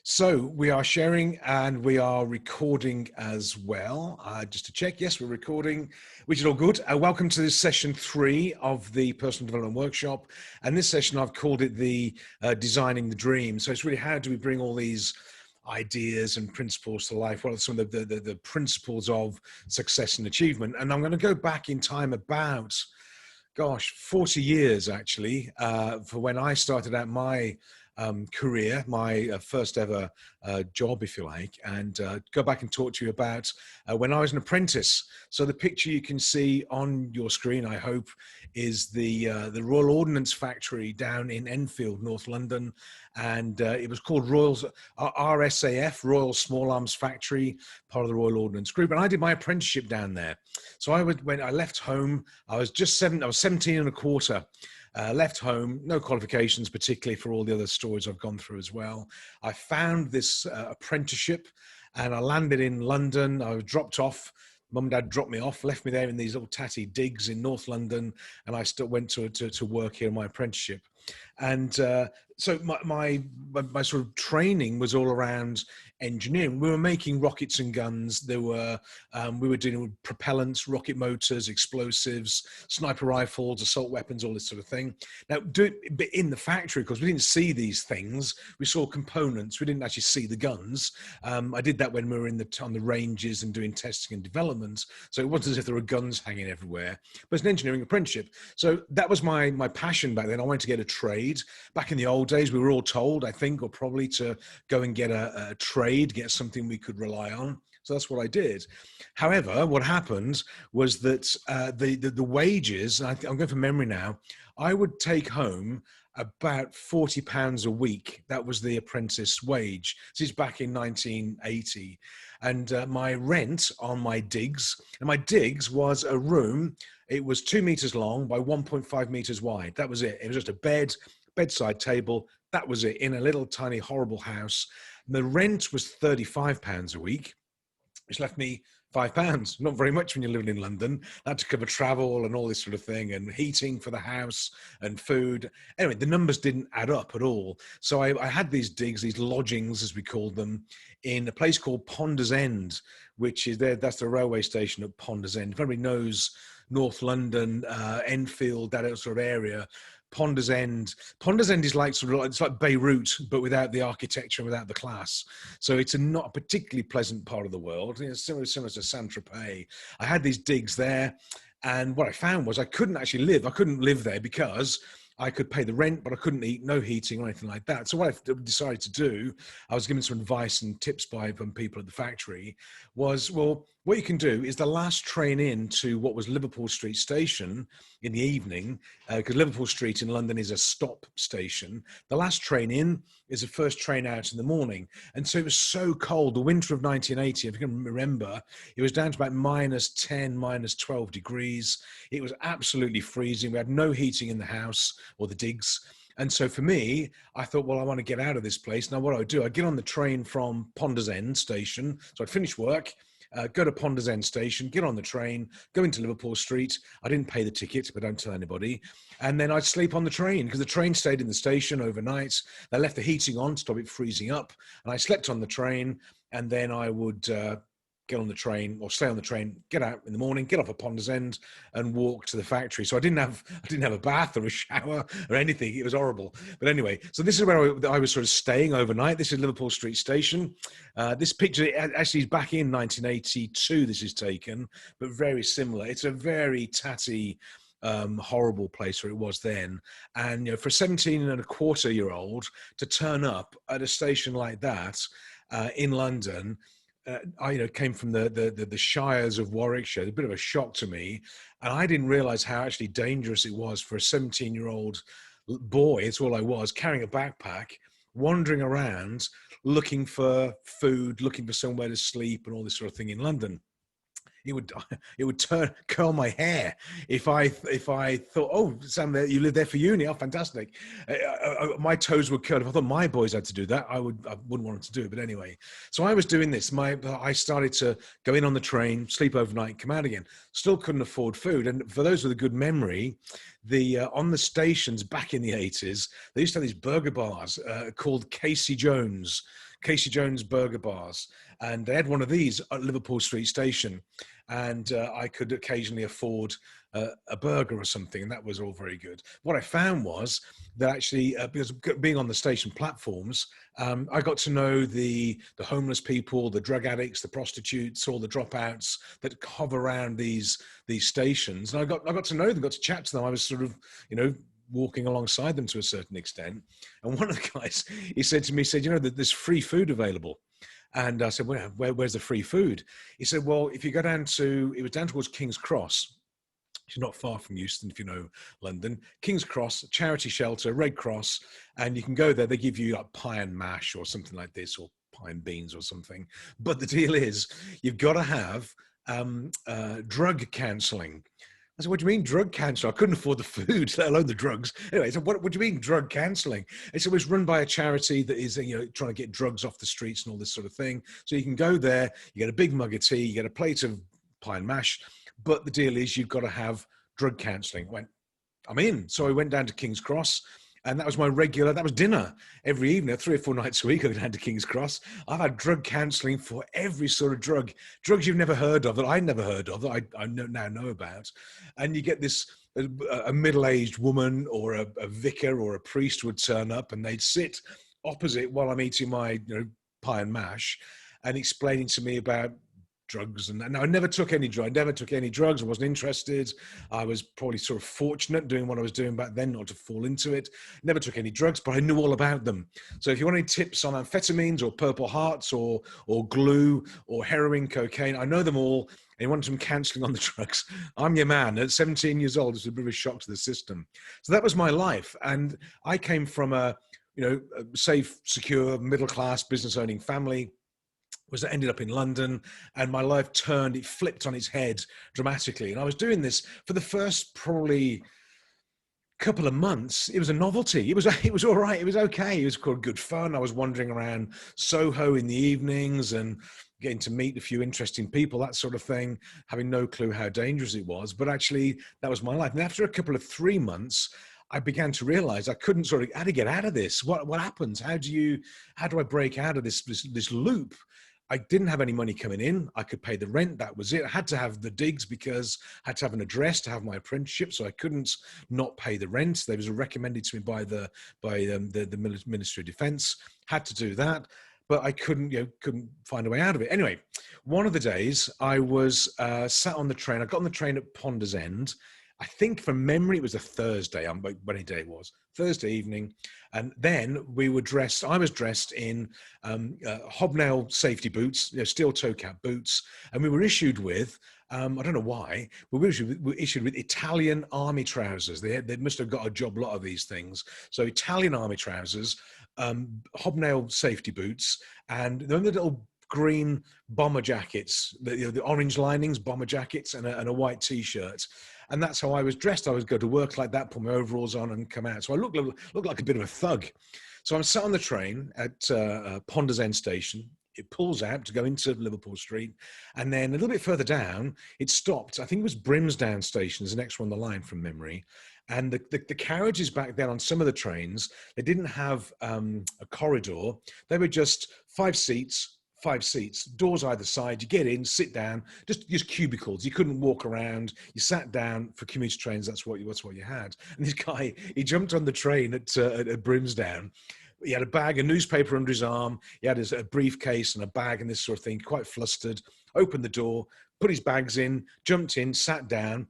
So we are sharing and we are recording as well. Just to check, yes, we're recording, which is all good. Welcome to this session 3 of the Personal Development Workshop. And this session, I've called it the Designing the Dream. So it's really how do we bring all these ideas and principles to life? What are some of the principles of success and achievement? And I'm going to go back in time about, gosh, 40 years actually, for when I started out my career, my first ever job, if you like, and go back and talk to you about when I was an apprentice. So the picture you can see on your screen, I hope, is the Royal Ordnance Factory down in Enfield, North London, and it was called RSAF, Royal Small Arms Factory, part of the Royal Ordnance Group, and I did my apprenticeship down there. So when I left home, I was 17 and a quarter. Left home, no qualifications, particularly for all the other stories I've gone through as well. I found this apprenticeship and I landed in London. I was dropped off. Mum and Dad dropped me off, left me there in these little tatty digs in North London, and I still went to work here in my apprenticeship. And so my sort of training was all around engineering. We were making rockets and guns. There were we were dealing with propellants, rocket motors, explosives, sniper rifles, assault weapons, all this sort of thing. Now, in the factory, because we didn't see these things, we saw components. We didn't actually see the guns. I did that when we were on the ranges and doing testing and development. So it wasn't as if there were guns hanging everywhere. But it's an engineering apprenticeship. So that was my passion back then. I wanted to get a trade. Back in the old days, we were all told, I think, or probably to go and get a trade, get something we could rely on. So that's what I did. However, what happened was that the wages, and I'm going from memory now, I would take home about £40 a week. That was the apprentice wage. This is back in 1980. And my rent on my digs, and my digs was a room. It was 2 meters long by 1.5 meters wide. That was it. It was just a bedside table. That was it, in a little tiny horrible house. And the rent was £35 a week, which left me £5. Not very much when you're living in London. I had to cover travel and all this sort of thing, and heating for the house and food. Anyway, the numbers didn't add up at all. So I had these digs, these lodgings, as we called them, in a place called Ponders End, which is there. That's the railway station at Ponders End. If anybody knows North London, Enfield, that sort of area, Ponders End is like it's like Beirut, but without the architecture, without the class. So it's not a particularly pleasant part of the world. It's similar to Saint-Tropez. I had these digs there, and what I found was I couldn't actually live. I couldn't live there because I could pay the rent, but I couldn't eat, no heating or anything like that. So what I decided to do, I was given some advice and tips from people at the factory, was, well, what you can do is the last train in to what was Liverpool Street Station in the evening, because Liverpool Street in London is a stop station. The last train in is the first train out in the morning. And so it was so cold, the winter of 1980, if you can remember, it was down to about -10, -12 degrees. It was absolutely freezing. We had no heating in the house or the digs. And so for me, I thought, well, I want to get out of this place. Now, what I would do, I'd get on the train from Ponders End station. So I'd finish work, go to Ponders End station, get on the train, go into Liverpool Street. I didn't pay the ticket, but don't tell anybody. And then I'd sleep on the train because the train stayed in the station overnight. They left the heating on to stop it freezing up. And I slept on the train, and then I would get on the train or stay on the train, get out in the morning, get off at Ponders End and walk to the factory. So I didn't have a bath or a shower or anything. It was horrible. But anyway, so this is where I was sort of staying overnight. This is Liverpool Street Station. This picture actually is back in 1982. This is taken, but very similar. It's a very tatty, horrible place where it was then. And for a 17 and a quarter-year-old to turn up at a station like that in London, I came from the shires of Warwickshire, a bit of a shock to me, and I didn't realize how actually dangerous it was for a 17-year-old boy. It's all I was, carrying a backpack, wandering around, looking for food, looking for somewhere to sleep, and all this sort of thing in London. It would curl my hair if I thought, oh, Sam, you live there for uni, oh, fantastic. My toes would curl. If I thought my boys had to do that, I wouldn't want them to do it. But anyway, so I was doing this. I started to go in on the train, sleep overnight, come out again. Still couldn't afford food. And for those with a good memory, on the stations back in the 80s, they used to have these burger bars called Casey Jones burger bars. And they had one of these at Liverpool Street Station. And I could occasionally afford a burger or something, and that was all very good. What I found was that actually, because being on the station platforms, I got to know the homeless people, the drug addicts, the prostitutes, all the dropouts that hover around these stations. And I got to know them, got to chat to them. I was sort of, walking alongside them to a certain extent. And one of the guys, he said to me, that there's free food available. And I said, where's the free food? He said, well, if you go it was down towards King's Cross. It's not far from Euston, if you know London. King's Cross, charity shelter, Red Cross, and you can go there. They give you like pie and mash or something like this, or pie and beans or something. But the deal is, you've got to have drug counselling. I said, what do you mean drug counselling? I couldn't afford the food, let alone the drugs. Anyway, so what do you mean drug counselling? It's always run by a charity that is, trying to get drugs off the streets and all this sort of thing. So you can go there, you get a big mug of tea, you get a plate of pie and mash, but the deal is you've got to have drug counselling. I went, I'm in. So I went down to King's Cross, and that was that was dinner every evening, 3 or 4 nights a week. I go down to King's Cross. I've had drug counselling for every sort of drugs you've never heard of, that I never heard of, that I now know about. And you get this, a middle-aged woman or a vicar or a priest would turn up, and they'd sit opposite while I'm eating my pie and mash and explaining to me about drugs. And I never took any drugs. I wasn't interested. I was probably sort of fortunate doing what I was doing back then not to fall into it. Never took any drugs, but I knew all about them. So if you want any tips on amphetamines or Purple Hearts or glue or heroin, cocaine, I know them all. And you want some counselling on the drugs, I'm your man. At 17 years old, it's a bit of a shock to the system. So that was my life. And I came from a safe, secure, middle-class, business-owning family. Ended up in London, and my life it flipped on its head dramatically. And I was doing this for the first probably couple of months. It was a novelty. It was all right. It was okay. It was called good fun. I was wandering around Soho in the evenings and getting to meet a few interesting people, that sort of thing, having no clue how dangerous it was. But actually, that was my life. And after a couple of 3 months, I began to realize I couldn't how to get out of this. What happens? How do I break out of this loop? I didn't have any money coming in. I could pay the rent. That was it. I had to have the digs because I had to have an address to have my apprenticeship. So I couldn't not pay the rent. There was recommended to me by the Ministry of Defence. Had to do that, but I couldn't find a way out of it. Anyway, one of the days I was sat on the train. I got on the train at Ponders End. I think from memory, it was a Thursday, any day it was, Thursday evening. And then I was dressed in hobnail safety boots, steel toe cap boots. And we were issued with, I don't know why, we were issued with Italian army trousers. They must have got a job lot of these things. So Italian army trousers, hobnail safety boots, and the little green bomber jackets, the orange linings, bomber jackets, and a white T-shirt. And that's how I was dressed. I would go to work like that, put my overalls on and come out. So I looked like a bit of a thug. So I'm sat on the train at Ponders End Station. It pulls out to go into Liverpool Street. And then a little bit further down, it stopped. I think it was Brimsdown Station is the next one on the line from memory. And the carriages back then on some of the trains, they didn't have a corridor. They were just 5 seats, doors either side. You get in, sit down, just cubicles. You couldn't walk around. You sat down. For commuter trains, that's what you had. And this guy, he jumped on the train at Brimsdown. He had a newspaper under his arm. He had a briefcase and a bag and this sort of thing, quite flustered. Opened the door, put his bags in, jumped in, sat down.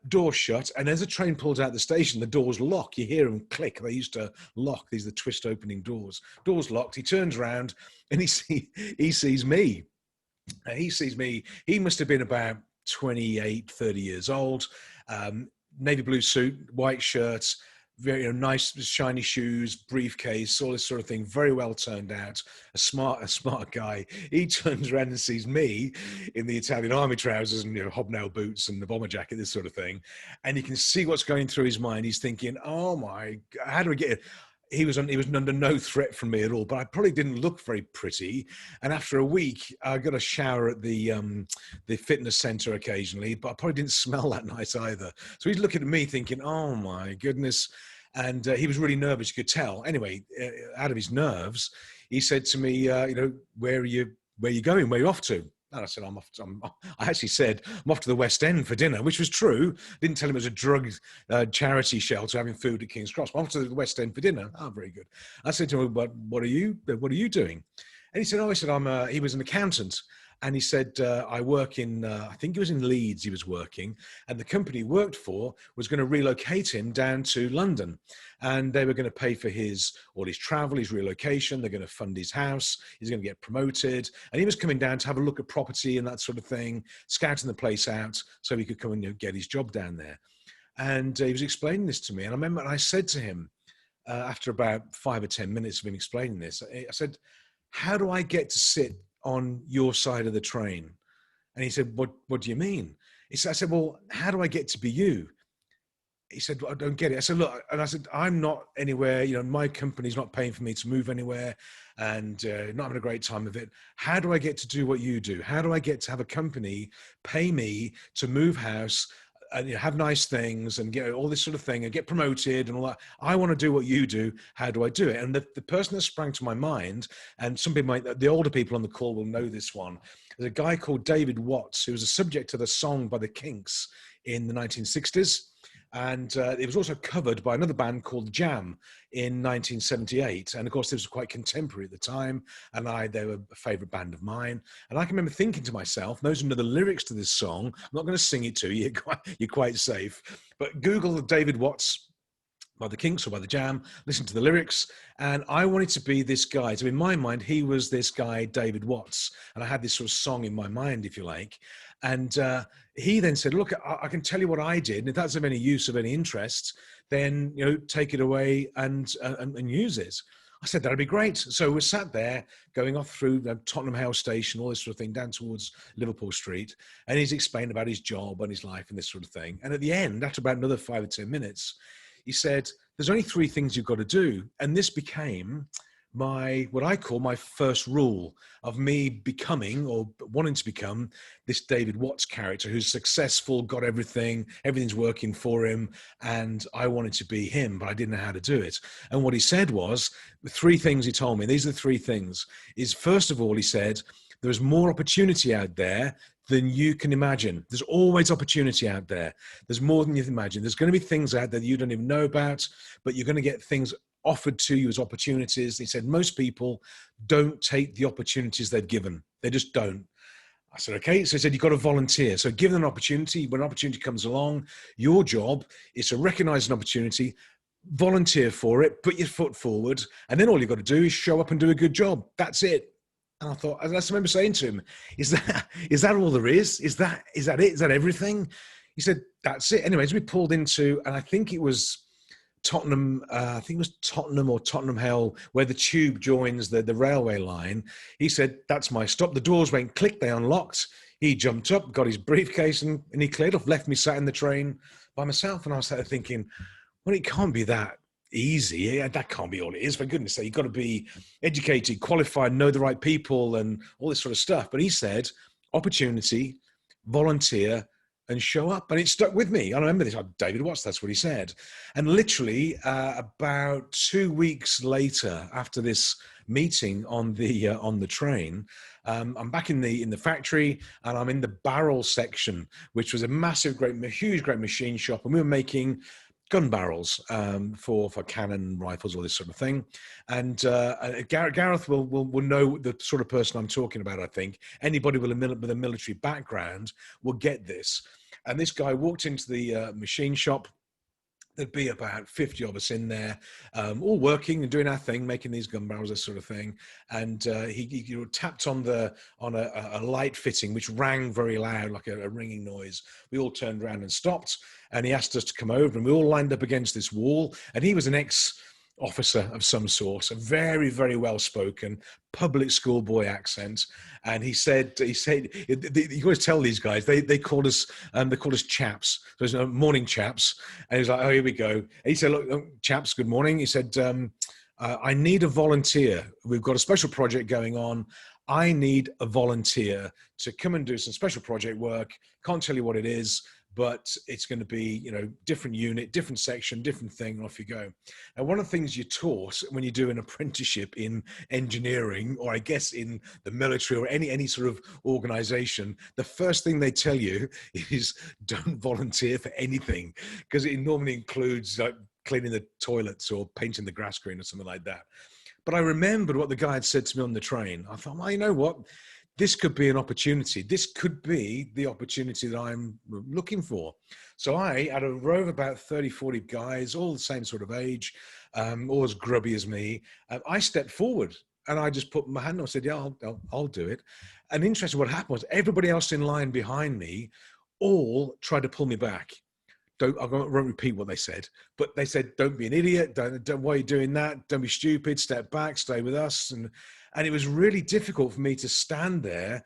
Door shut, and as the train pulls out the station, the doors lock. You hear them click. They used to lock. These are the twist opening doors. Doors locked. He turns around and he sees me. He sees me. He must have been about 28, 30 years old. Navy blue suit, white shirts, very nice shiny shoes, briefcase, all this sort of thing. Very well turned out. A smart guy. He turns around and sees me in the Italian army trousers and hobnail boots and the bomber jacket, this sort of thing. And you can see what's going through his mind. He's thinking, "Oh my God, how do we get it?" he was under no threat from me at all, but I probably didn't look very pretty. And after a week, I got a shower at the fitness center occasionally, but I probably didn't smell that nice either. So he's looking at me thinking, "Oh my goodness." And he was really nervous, you could tell. Anyway, out of his nerves, he said to me, where are you going? Where are you off to? And I said, I actually said, I'm off to the West End for dinner, which was true. Didn't tell him it was a drug charity shelter having food at King's Cross. I'm off to the West End for dinner. Oh, very good. I said to him, what are you doing? And he said, he was an accountant. And he said, I work in, I think it was in Leeds he was working, and the company he worked for was going to relocate him down to London. And they were going to pay for all his travel, his relocation. They're going to fund his house. He's going to get promoted. And he was coming down to have a look at property and that sort of thing, scouting the place out so he could come and get his job down there. And he was explaining this to me. And I remember I said to him, after about 5 or 10 minutes of him explaining this, I said, how do I get to sit on your side of the train? And he said, what do you mean? I said, well, how do I get to be you? He said, well, I don't get it. I said, look, and I said, I'm not anywhere, my company's not paying for me to move anywhere and not having a great time of it. How do I get to do what you do? How do I get to have a company pay me to move house and have nice things and get all this sort of thing and get promoted and all that? I want to do what you do. How do I do it? And the person that sprang to my mind, and some people the older people on the call will know this one, there's a guy called David Watts, who was a subject of a song by the Kinks in the 1960s. And it was also covered by another band called Jam in 1978. And of course, this was quite contemporary at the time. And they were a favorite band of mine. And I can remember thinking to myself, those who know the lyrics to this song, I'm not going to sing it to you, you're quite safe. But Google David Watts by the Kinks or by the Jam, listen to the lyrics. And I wanted to be this guy. So in my mind, he was this guy, David Watts. And I had this sort of song in my mind, if you like. And he then said, look, I can tell you what I did. And if that's of any use, of any interest, then, take it away and use it. I said, that'd be great. So we sat there going off through Tottenham Hale Station, all this sort of thing, down towards Liverpool Street. And he's explained about his job and his life and this sort of thing. And at the end, after about another 5 or 10 minutes, he said, there's only 3 things you've got to do. And this became what I call my first rule of me becoming or wanting to become this David Watts character who's successful, got everything's working for him. And I wanted to be him, but I didn't know how to do it. And what he said was, the 3 things he told me, these are the 3 things, is first of all, he said, there's more opportunity out there than you can imagine. There's always opportunity out there. There's more than you can imagine. There's going to be things out there that you don't even know about, but you're going to get things offered to you as opportunities. He said, most people don't take the opportunities they're given. They just don't. I said, okay. So he said, you've got to volunteer. So give them an opportunity. When an opportunity comes along, your job is to recognize an opportunity, volunteer for it, put your foot forward, and then all you've got to do is show up and do a good job. That's it. And I thought, I remember saying to him, is that all there is? Is that it? Is that everything? He said, that's it. Anyways, we pulled into, and I think it was Tottenham, Tottenham or Tottenham Hale, where the tube joins the railway line. He said, that's my stop. The doors went click, they unlocked. He jumped up, got his briefcase and he cleared off, left me sat in the train by myself. And I was sat there thinking, well, it can't be that easy. Yeah, that can't be all it is. For goodness sake, you've got to be educated, qualified, know the right people and all this sort of stuff. But he said, opportunity, volunteer, and show up. And it stuck with me. I remember this. David Watts, that's what he said. And literally about 2 weeks later, after this meeting on the train, I'm back in the factory and I'm in the barrel section, which was a huge, great machine shop. And we were making gun barrels for cannon rifles, all this sort of thing. And Gareth will know the sort of person I'm talking about, I think. Anybody with a military background will get this. And this guy walked into the machine shop. There'd be about 50 of us in there, all working and doing our thing, making these gun barrels, this sort of thing. And he tapped on a light fitting, which rang very loud, like a ringing noise. We all turned around and stopped. And he asked us to come over, and we all lined up against this wall. And he was an ex-officer of some sort, a very, very well-spoken public school boy accent. And he said, you always tell these guys, they called us chaps. So there's morning chaps. And he was like, oh, here we go. And he said, look, chaps, good morning. He said, I need a volunteer. We've got a special project going on. I need a volunteer to come and do some special project work. Can't tell you what it is, but it's going to be, different unit, different section, different thing, and off you go. And one of the things you're taught when you do an apprenticeship in engineering, or I guess in the military or any sort of organization, the first thing they tell you is don't volunteer for anything, because it normally includes like cleaning the toilets or painting the grass green or something like that. But I remembered what the guy had said to me on the train. I thought, well, you know what? This could be an opportunity. This could be the opportunity that I'm looking for. So I had a row of about 30, 40 guys, all the same sort of age, all as grubby as me. I stepped forward and I just put my hand on and said, yeah, I'll do it. And interesting, what happened was everybody else in line behind me all tried to pull me back. I won't repeat what they said, but they said, don't be an idiot. Don't, why are you doing that? Don't be stupid. Step back, stay with us. And it was really difficult for me to stand there,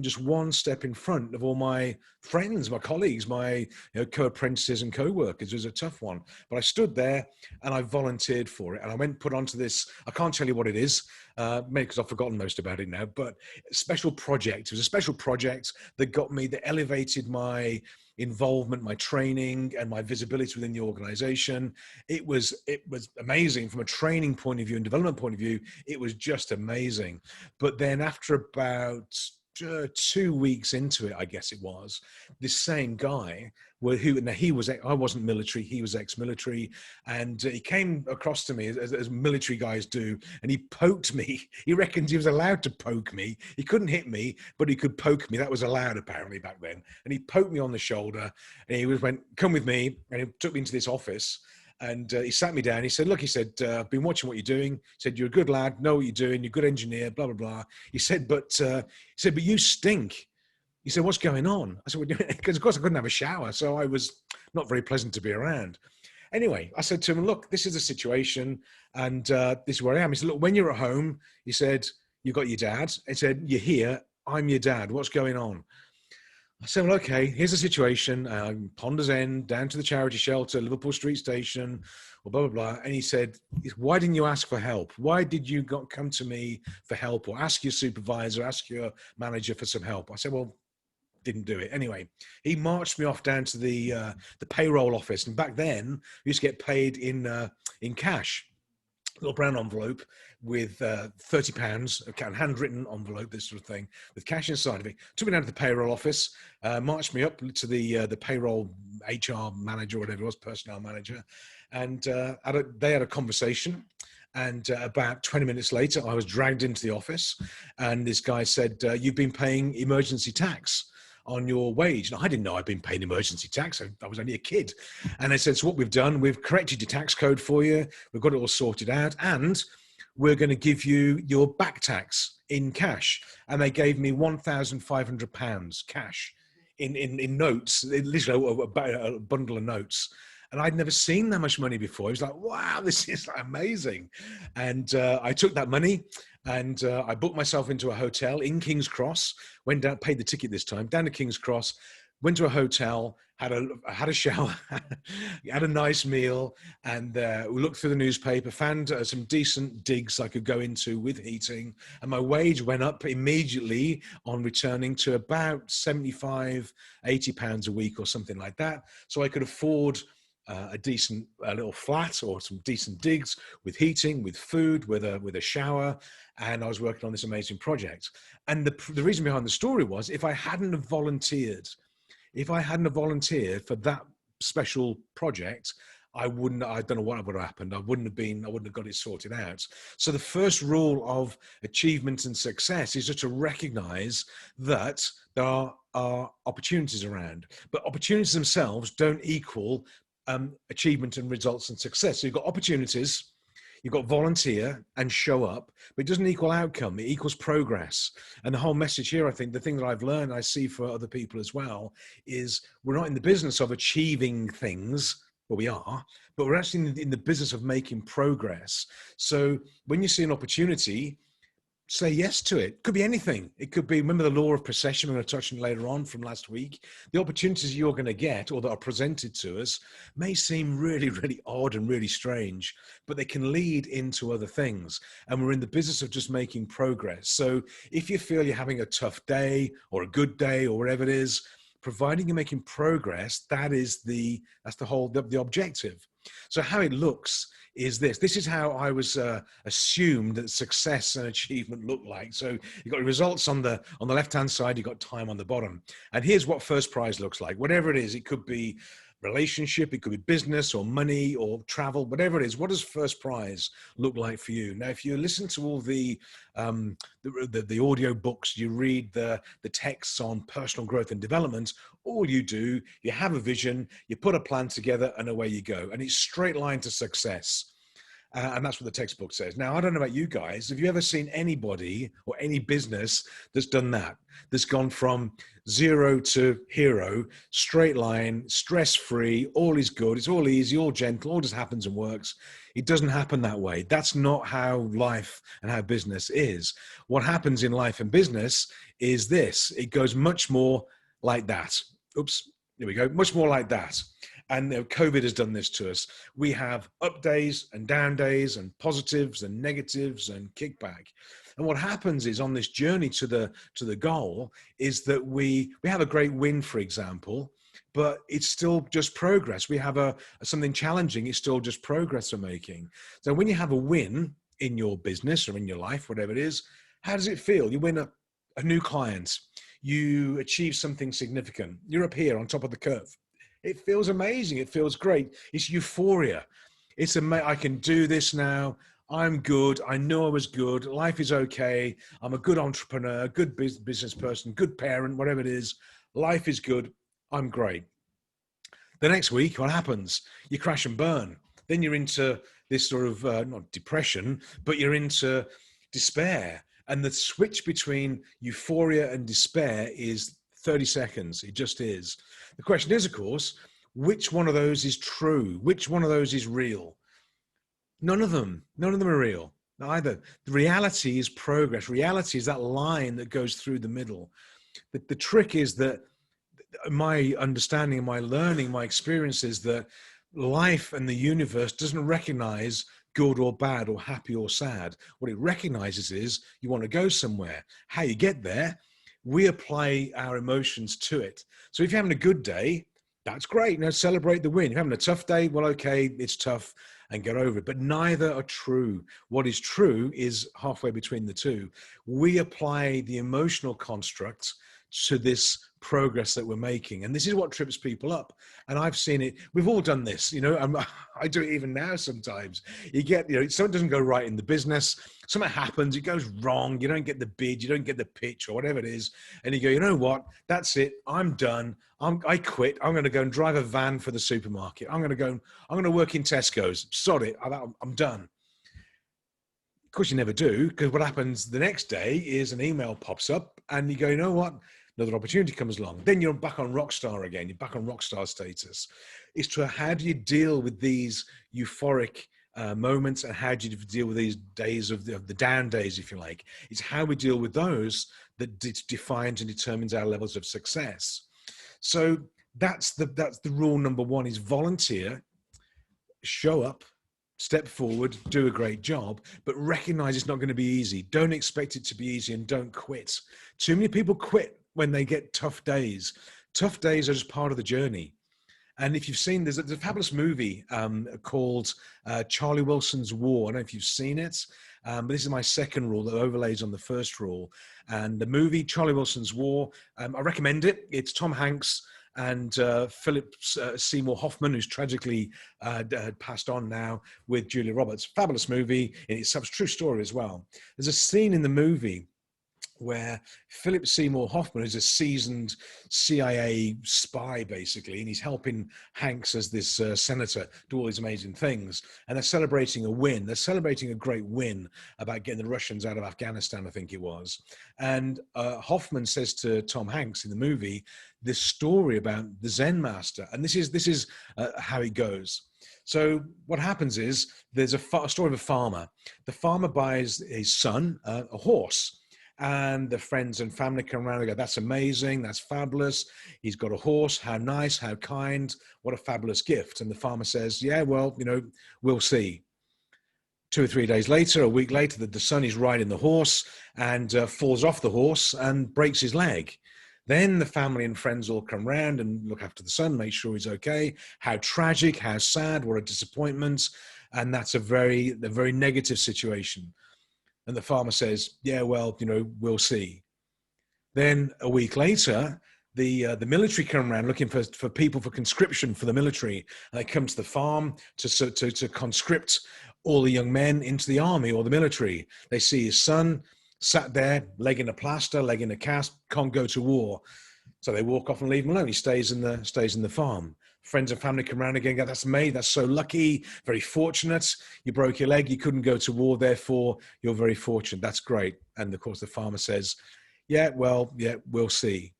just one step in front of all my friends, my colleagues, my co-apprentices and co-workers. It was a tough one, but I stood there and I volunteered for it. And I went put onto this, I can't tell you what it is, maybe because I've forgotten most about it now, but special project. It was a special project that got me, that elevated my involvement, my training, and my visibility within the organization. It was amazing from a training point of view and development point of view. It was just amazing. But then after about 2 weeks into it, I guess it was, this same guy, I wasn't military, he was ex-military, and he came across to me as military guys do, and he poked me. He reckons he was allowed to poke me. He couldn't hit me, but he could poke me. That was allowed apparently back then. And he poked me on the shoulder, and he went, come with me, and he took me into this office. And he sat me down. He said, look, he said, I've been watching what you're doing. He said, you're a good lad, know what you're doing, you're a good engineer, blah, blah, blah. He said, but you stink. He said, what's going on? I said, because of course I couldn't have a shower. So I was not very pleasant to be around. Anyway, I said to him, look, this is the situation. And this is where I am. He said, look, when you're at home, he said, you got your dad. He said, you're here. I'm your dad. What's going on? I said, well, okay, here's the situation. Ponders End, down to the charity shelter, Liverpool Street Station, or blah, blah, blah. And he said, why didn't you ask for help? Why did you come to me for help, or ask your supervisor, ask your manager for some help? I said, well, didn't do it. Anyway, he marched me off down to the payroll office. And back then, we used to get paid in cash. Little brown envelope with £30, a handwritten envelope, this sort of thing, with cash inside of it. Took me down to the payroll office, marched me up to the payroll HR manager, or whatever it was, personnel manager, and they had a conversation. And about 20 minutes later, I was dragged into the office, and this guy said, you've been paying emergency tax on your wage. And I didn't know I'd been paying emergency tax. I was only a kid. And they said, so what we've done, we've corrected your tax code for you. We've got it all sorted out. And we're going to give you your back tax in cash. And they gave me £1,500 cash in notes, literally a bundle of notes. And I'd never seen that much money before. It was like, wow, this is amazing. And I took that money and I booked myself into a hotel in King's Cross, went down, paid the ticket this time, down to King's Cross, went to a hotel, had a shower, had a nice meal, and we looked through the newspaper, found some decent digs I could go into with heating, and my wage went up immediately on returning to about £75, £80 a week or something like that. So I could afford a decent little flat or some decent digs with heating, with food, with a shower, and I was working on this amazing project. And the reason behind the story was, if I hadn't have volunteered for that special project, I don't know what would have happened. I wouldn't have got it sorted out. So the first rule of achievement and success is just to recognize that there are opportunities around, but opportunities themselves don't equal achievement and results and success. So you've got opportunities, you've got volunteer and show up, but it doesn't equal outcome, it equals progress. And the whole message here, I think, the thing that I've learned, I see for other people as well, is we're not in the business of achieving things, well, we are, but we're actually in the business of making progress. So when you see an opportunity, say yes to it. Could be anything. It could be, remember the law of procession, we're going to touch on later on from last week. The opportunities you're going to get or that are presented to us may seem really, really odd and really strange, but they can lead into other things. And we're in the business of just making progress. So if you feel you're having a tough day or a good day or whatever it is, providing you're making progress, that's the objective. So how it looks is this is how I was assumed that success and achievement look like. So you've got results on the left hand side, you've got time on the bottom, and here's what first prize looks like. Whatever it is, it could be relationship, it could be business or money or travel, whatever it is. What does first prize look like for you? Now, if you listen to all the audio books, you read the texts on personal growth and development, all you do, you have a vision, you put a plan together, and away you go. And it's straight line to success. And that's what the textbook says. Now, I don't know about you guys. Have you ever seen anybody or any business that's done that? That's gone from 0 to hero, straight line, stress-free, all is good, it's all easy, all gentle, all just happens and works. It doesn't happen that way. That's not how life and how business is. What happens in life and business is this. It goes much more like that. Oops, there we go. Much more like that. And COVID has done this to us. We have up days and down days and positives and negatives and kickback. And what happens is on this journey to the goal is that we have a great win, for example, but it's still just progress. We have something challenging. It's still just progress we're making. So when you have a win in your business or in your life, whatever it is, how does it feel? You win a new client. You achieve something significant. You're up here on top of the curve. It feels amazing. It feels great. It's euphoria. It's I can do this now. I'm good. I know I was good. Life is okay. I'm a good entrepreneur, good business person, good parent, whatever it is. Life is good. I'm great. The next week, what happens? You crash and burn. Then you're into this sort of, not depression, but you're into despair. And the switch between euphoria and despair is 30 seconds. It just is. The question is, of course, which one of those is true? Which one of those is real? None of them are real. Neither. The reality is progress. Reality is that line that goes through the middle. The trick is that my understanding, my learning, my experience is that life and the universe doesn't recognize good or bad or happy or sad. What it recognizes is you want to go somewhere. How you get there, we apply our emotions to it. So if you're having a good day, that's great. Celebrate the win. If you're having a tough day, well, okay, it's tough and get over it. But neither are true. What is true is halfway between the two. We apply the emotional construct to this progress that we're making. And this is what trips people up. And I've seen it. We've all done this, I do it even now sometimes. You get, something doesn't go right in the business. Something happens, it goes wrong. You don't get the bid, you don't get the pitch or whatever it is. And you go, you know what? That's it. I'm done. I quit. I'm going to go and drive a van for the supermarket. I'm going to work in Tesco's. Sod it. I'm done. Of course, you never do, because what happens the next day is an email pops up and you go, you know what? Another opportunity comes along. Then you're back on rockstar again. You're back on rockstar status. It's to how do you deal with these euphoric moments and how do you deal with these days of the down days, if you like. It's how we deal with those that defines and determines our levels of success. So that's the rule number one is volunteer, show up, step forward, do a great job, but recognize it's not going to be easy. Don't expect it to be easy and don't quit. Too many people quit when they get tough days. Tough days are just part of the journey. And if you've seen, there's a fabulous movie called Charlie Wilson's War. I don't know if you've seen it, but this is my second rule that overlays on the first rule. And the movie, Charlie Wilson's War, I recommend it. It's Tom Hanks and Philip Seymour Hoffman, who's tragically passed on now, with Julia Roberts. Fabulous movie. It's a true story as well. There's a scene in the movie where Philip Seymour Hoffman is a seasoned CIA spy, basically, and he's helping Hanks as this senator do all these amazing things. And they're celebrating a win. They're celebrating a great win about getting the Russians out of Afghanistan, I think it was. And Hoffman says to Tom Hanks in the movie this story about the Zen master. And this is how it goes. So what happens is there's a story of a farmer. The farmer buys his son a horse, and the friends and family come around and go, that's amazing, that's fabulous. He's got a horse, how nice, how kind, what a fabulous gift. And the farmer says, yeah, well, we'll see. 2 or 3 days later, a week later, the son is riding the horse and falls off the horse and breaks his leg. Then the family and friends all come round and look after the son, make sure he's okay. How tragic, how sad, what a disappointment. And that's a very negative situation. And the farmer says, yeah, well, we'll see. Then a week later, the military come around looking for people for conscription for the military. And they come to the farm to conscript all the young men into the army or the military. They see his son sat there, leg in a plaster, leg in a cast, can't go to war. So they walk off and leave him alone. He stays in the farm. Friends and family come around again, go, that's amazing, that's so lucky, very fortunate. You broke your leg, you couldn't go to war, therefore you're very fortunate. That's great. And of course the farmer says, yeah, we'll see.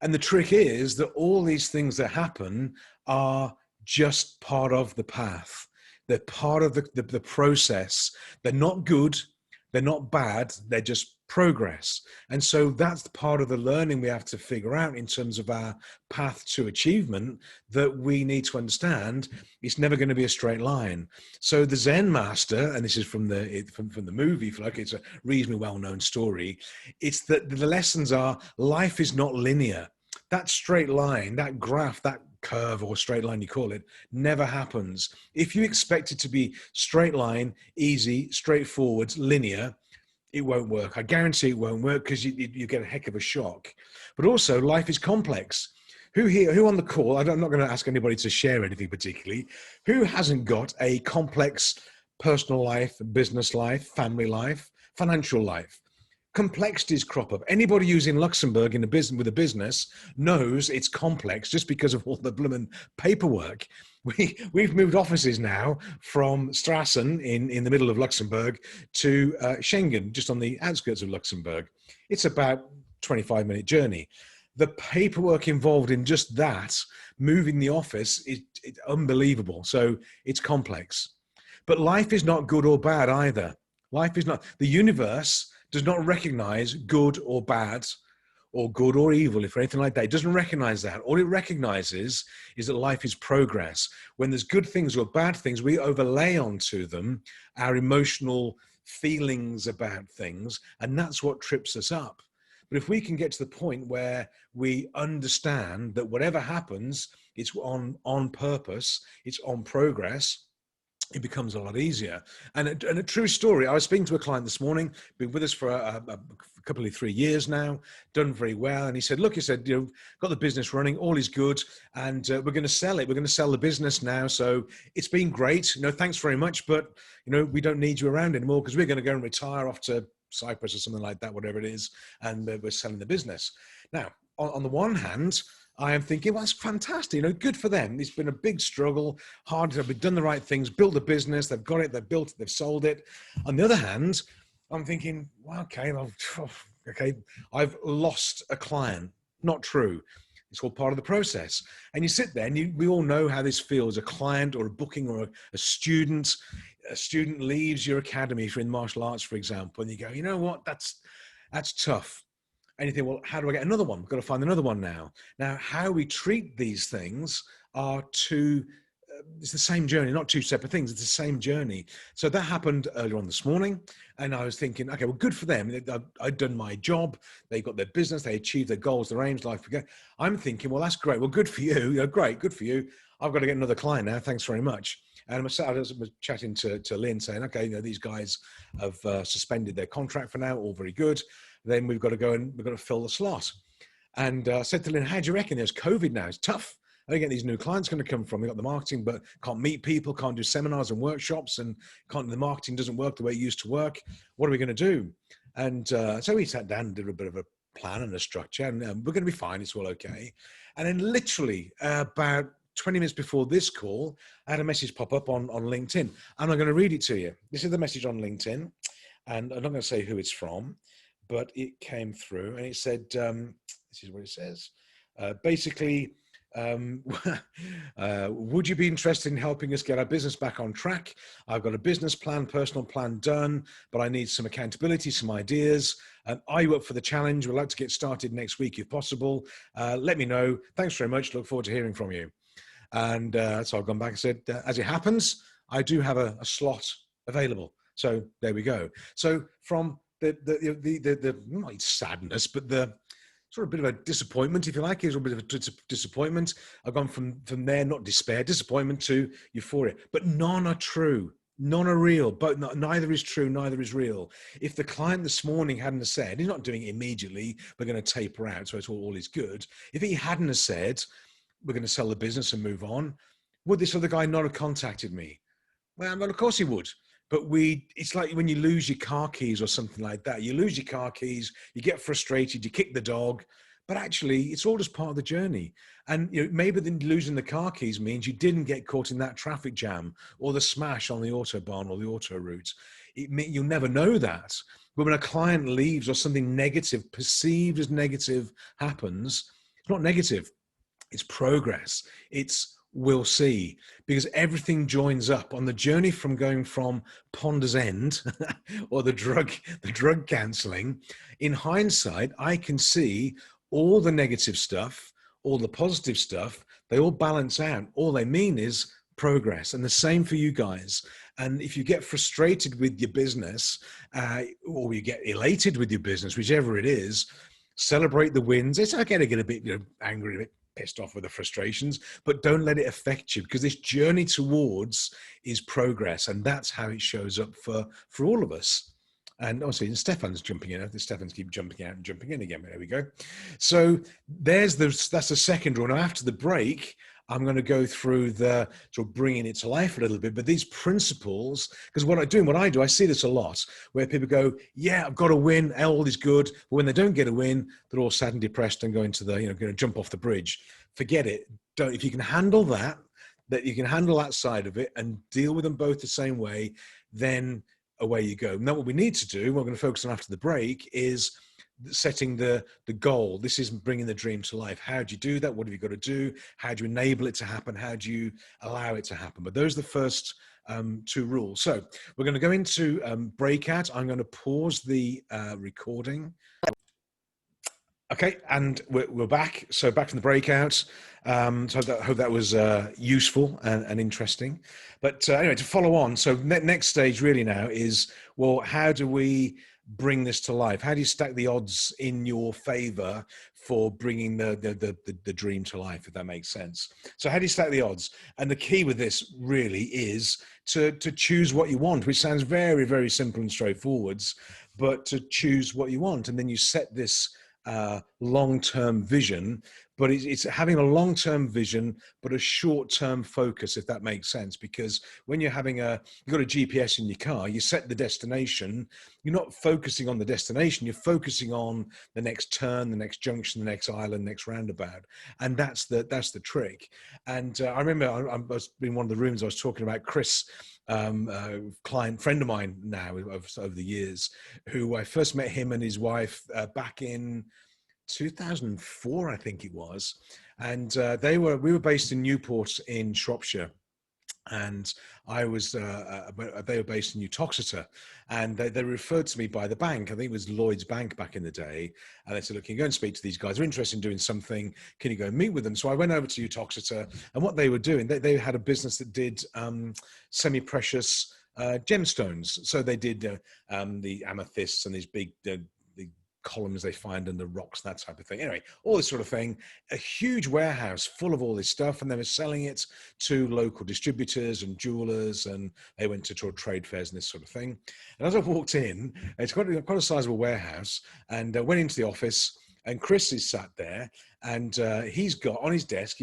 And the trick is that all these things that happen are just part of the path. They're part of the process. They're not good. They're not bad. They're just progress. And so that's part of the learning we have to figure out in terms of our path to achievement, that we need to understand it's never going to be a straight line. So the Zen master, and this is from the movie, like it's a reasonably well-known story, it's that the lessons are life is not linear. That straight line, that graph, that curve or straight line you call it, never happens. If you expect it to be straight line, easy, straightforward, linear, it won't work. I guarantee it won't work, because you get a heck of a shock. But also life is complex. Who on the call, I'm not going to ask anybody to share anything particularly, who hasn't got a complex personal life, business life, family life, financial life? Complexities crop up. Anybody who's in Luxembourg with a business knows it's complex just because of all the blooming paperwork. We've moved offices now from Strassen in the middle of Luxembourg to Schengen, just on the outskirts of Luxembourg. It's about 25-minute journey. The paperwork involved in just that, moving the office, is unbelievable. So it's complex. But life is not good or bad either. Life is not. The universe does not recognize good or bad, or good or evil, if anything like that. It doesn't recognize that. All it recognizes is that life is progress. When there's good things or bad things, we overlay onto them our emotional feelings about things, and that's what trips us up. But if we can get to the point where we understand that whatever happens, it's on purpose, it's on progress, it becomes a lot easier. And a true story, I was speaking to a client this morning, been with us for a couple of 3 years now, done very well. And he said, look, got the business running, all is good, and we're going to sell it. We're going to sell the business now. So it's been great. Thanks very much. But, we don't need you around anymore, because we're going to go and retire off to Cyprus or something like that, whatever it is. And we're selling the business. Now, on the one hand, I am thinking, well, that's fantastic. Good for them. It's been a big struggle, hard to have done the right things, built a business, they've got it, they've built it, they've sold it. On the other hand, I'm thinking, well, okay, I've lost a client. Not true. It's all part of the process. And you sit there and we all know how this feels, a client or a booking or a student. A student leaves your academy, if you're in martial arts, for example, and you go, you know what, that's tough. And you think, well, how do I get another one? We've got to find another one now. Now, how we treat these things are it's the same journey, not two separate things. It's the same journey. So that happened earlier on this morning. And I was thinking, okay, well, good for them. I'd done my job. They got their business. They achieved their goals, their aims, life. I'm thinking, well, that's great. Well, good for you. Great, good for you. I've got to get another client now. Thanks very much. And I was chatting to Lynn saying, okay, these guys have suspended their contract for now. All very good. Then we've got to go and we've got to fill the slot. And I said to Lynn, how do you reckon? There's COVID now. It's tough. I don't get these new clients going to come from. We've got the marketing, but can't meet people, can't do seminars and workshops, and the marketing doesn't work the way it used to work. What are we going to do? And so we sat down and did a bit of a plan and a structure, and we're going to be fine. It's all okay. And then literally about 20 minutes before this call, I had a message pop up on LinkedIn. And I'm going to read it to you. This is the message on LinkedIn, and I'm not going to say who it's from, but it came through, and it said, this is what it says. Basically, Would you be interested in helping us get our business back on track? I've got a business plan, personal plan done, but I need some accountability, some ideas. Are you up for the challenge? We'd like to get started next week if possible. Let me know. Thanks very much. Look forward to hearing from you. And so I've gone back and said, as it happens, I do have a slot available. So there we go. So from the not sadness, but the sort of a bit of a disappointment, if you like, is a bit of a disappointment. I've gone from there, not despair, disappointment to euphoria, but none are true. None are real, but neither is true, neither is real. If the client this morning hadn't have said, he's not doing it immediately, we're going to taper out, so it's all is good. If he hadn't have said, we're going to sell the business and move on, would this other guy not have contacted me? Well, of course he would. But it's like when you lose your car keys or something like that. You lose your car keys, you get frustrated, you kick the dog, but actually it's all just part of the journey. And maybe then losing the car keys means you didn't get caught in that traffic jam or the smash on the autobahn or the auto route. You'll never know that. But when a client leaves or something negative, perceived as negative, happens, it's not negative, it's progress. It's we'll see, because everything joins up on the journey from going from Ponder's End or the drug counseling. In hindsight, I can see all the negative stuff, all the positive stuff, they all balance out. All they mean is progress. And the same for you guys. And if you get frustrated with your business or you get elated with your business, whichever it is, celebrate the wins. It's okay to get a bit angry, a bit pissed off with the frustrations, but don't let it affect you, because this journey towards is progress, and that's how it shows up for all of us. And obviously Stefan's jumping in. Stefan's keep jumping out and jumping in again. There we go. So that's the second rule. Now after the break, I'm going to go through the sort of bringing it to life a little bit, but these principles, because what I do, I see this a lot where people go, yeah, I've got to win, all is good. But when they don't get a win, they're all sad and depressed and going to going to jump off the bridge. Forget it. If you can handle that you can handle that side of it and deal with them both the same way, then away you go. Now what we need to do, what we're going to focus on after the break, is setting the goal. This is bringing the dream to life. How do you do that? What have you got to do? How do you enable it to happen? How do you allow it to happen? But those are the first two rules. So we're going to go into breakout. I'm going to pause the recording. Okay, and we're back. So back from the breakout. So I hope that was useful and interesting. But anyway, to follow on, so next stage really now is, well, how do we bring this to life? How do you stack the odds in your favor for bringing the dream to life, if that makes sense? So how do you stack the odds? And the key with this really is to choose what you want, which sounds very, very simple and straightforward, but to choose what you want. And then you set this long-term vision, but it's having a long-term vision, but a short-term focus, if that makes sense. Because when you've got a GPS in your car, you set the destination, you're not focusing on the destination, you're focusing on the next turn, the next junction, the next island, next roundabout. And that's the trick. And I remember I was in one of the rooms, I was talking about Chris, client friend of mine now over the years, who I first met him and his wife back in 2004, I think it was. And we were based in Newport in Shropshire. And they were based in Uttoxeter, and they referred to me by the bank. I think it was Lloyd's Bank back in the day. And they said, look, can you go and speak to these guys? They're interested in doing something. Can you go and meet with them? So I went over to Uttoxeter, and what they were doing, they had a business that did semi-precious gemstones. So they did the amethysts and these big columns they find in the rocks, that type of thing. Anyway, all this sort of thing, a huge warehouse full of all this stuff, and they were selling it to local distributors and jewelers, and they went to trade fairs and this sort of thing. And as I walked in, it's quite a sizable warehouse, and went into the office, and Chris is sat there, and he's got on his desk,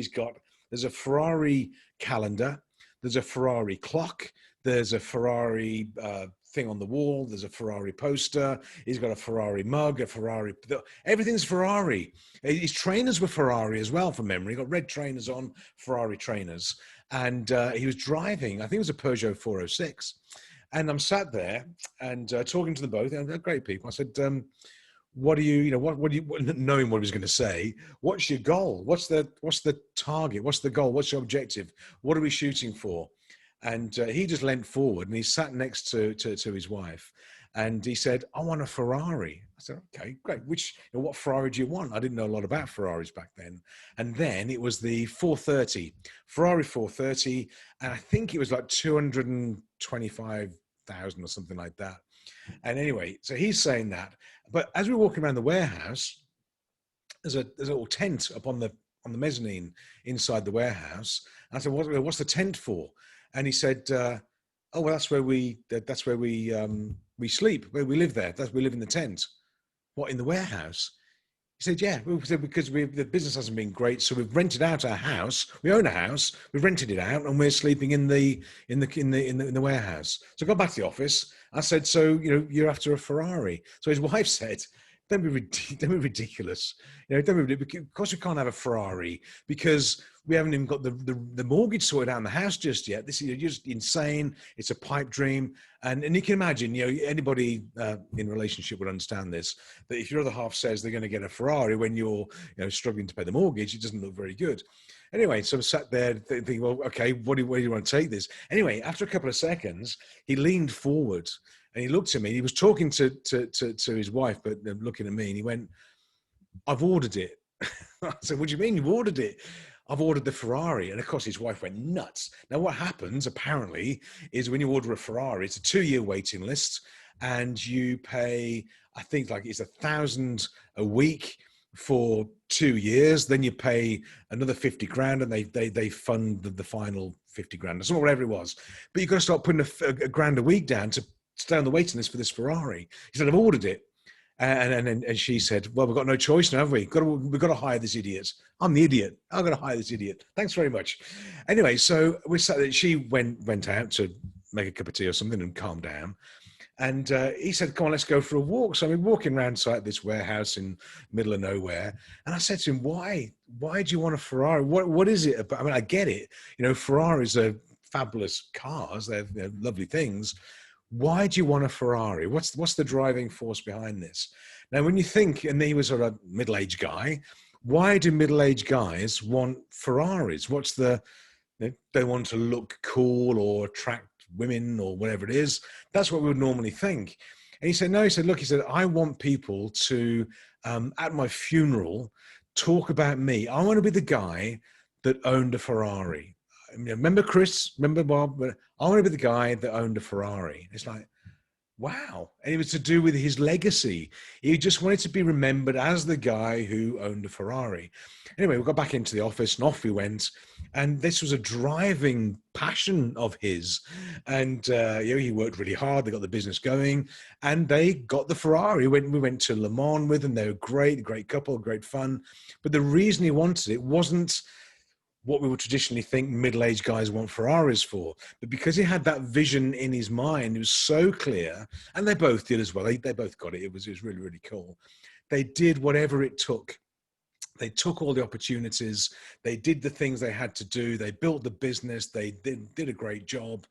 there's a Ferrari calendar, there's a Ferrari clock, there's a Ferrari thing on the wall, there's a Ferrari poster, he's got a Ferrari mug, everything's Ferrari. His trainers were Ferrari as well, from memory. He got red trainers on, Ferrari trainers. And he was driving, I think it was a Peugeot 406. And I'm sat there and talking to them both, and they're great people. I said, what do you, what do you, knowing what he was going to say, what's your goal? What's the target? What's the goal? What's your objective? What are we shooting for? And he just leant forward and he sat next to his wife, and he said, "I want a Ferrari." I said, "Okay, great. What Ferrari do you want?" I didn't know a lot about Ferraris back then. And then it was the 430, Ferrari 430, and I think it was like 225,000 or something like that. And anyway, so he's saying that. But as we're walking around the warehouse, there's a little tent up on the mezzanine inside the warehouse. And I said, "What's the tent for?" And he said, "Oh, well, that's where we sleep. Where we live there. We live in the tent." What, in the warehouse? He said, "Yeah." We said, "Because the business hasn't been great, so we've rented out our house. We own a house. We've rented it out, and we're sleeping in the warehouse." So I got back to the office. I said, "So you're after a Ferrari?" So his wife said, don't be ridiculous. Of course we can't have a Ferrari because we haven't even got the mortgage sorted out in the house just yet. This is just insane. It's a pipe dream. And you can imagine, anybody in a relationship would understand this, that if your other half says they're going to get a Ferrari when you're struggling to pay the mortgage, it doesn't look very good. Anyway, so I sat there thinking, well, okay, where do you want to take this? Anyway, after a couple of seconds, he leaned forward and he looked at me. He was talking to his wife, but looking at me, and he went, "I've ordered it." I said, "What do you mean you've ordered it?" "I've ordered the Ferrari." And of course, his wife went nuts. Now, what happens apparently is when you order a Ferrari, it's a 2-year waiting list, and you pay, I think, like it's $1,000 a week for 2 years. Then you pay another 50 grand, and they fund the final 50 grand or whatever it was. But you've got to start putting a grand a week down to stay on the waiting list for this Ferrari. He said, "I've ordered it." And she said, "Well, we've got no choice now, have we? We've got to hire this idiot." "I'm the idiot. I'm going to hire this idiot. Thanks very much." Anyway, so we sat there. She went out to make a cup of tea or something and calm down. And he said, "Come on, let's go for a walk." So I'm walking around this warehouse in the middle of nowhere. And I said to him, why do you want a Ferrari? What is it about? I mean, I get it. Ferraris are fabulous cars. They're lovely things. Why do you want a Ferrari? What's the driving force behind this? Now, when you think, and he was sort of a middle-aged guy, why do middle-aged guys want Ferraris? They want to look cool or attract women or whatever it is. That's what we would normally think. And he said, no, he said, "I want people to, at my funeral, talk about me. I want to be the guy that owned a Ferrari. Remember Chris? Remember Bob? I want to be the guy that owned a Ferrari." It's like, wow. And it was to do with his legacy. He just wanted to be remembered as the guy who owned a Ferrari. Anyway, we got back into the office and off we went. And this was a driving passion of his. And he worked really hard. They got the business going and they got the Ferrari. We went to Le Mans with them. They were great couple, great fun. But the reason he wanted it wasn't what we would traditionally think middle-aged guys want Ferraris for. But because he had that vision in his mind, it was so clear, and they both did as well. They both got it. It was really, really cool. They did whatever it took. They took all the opportunities. They did the things they had to do. They built the business. They did a great job.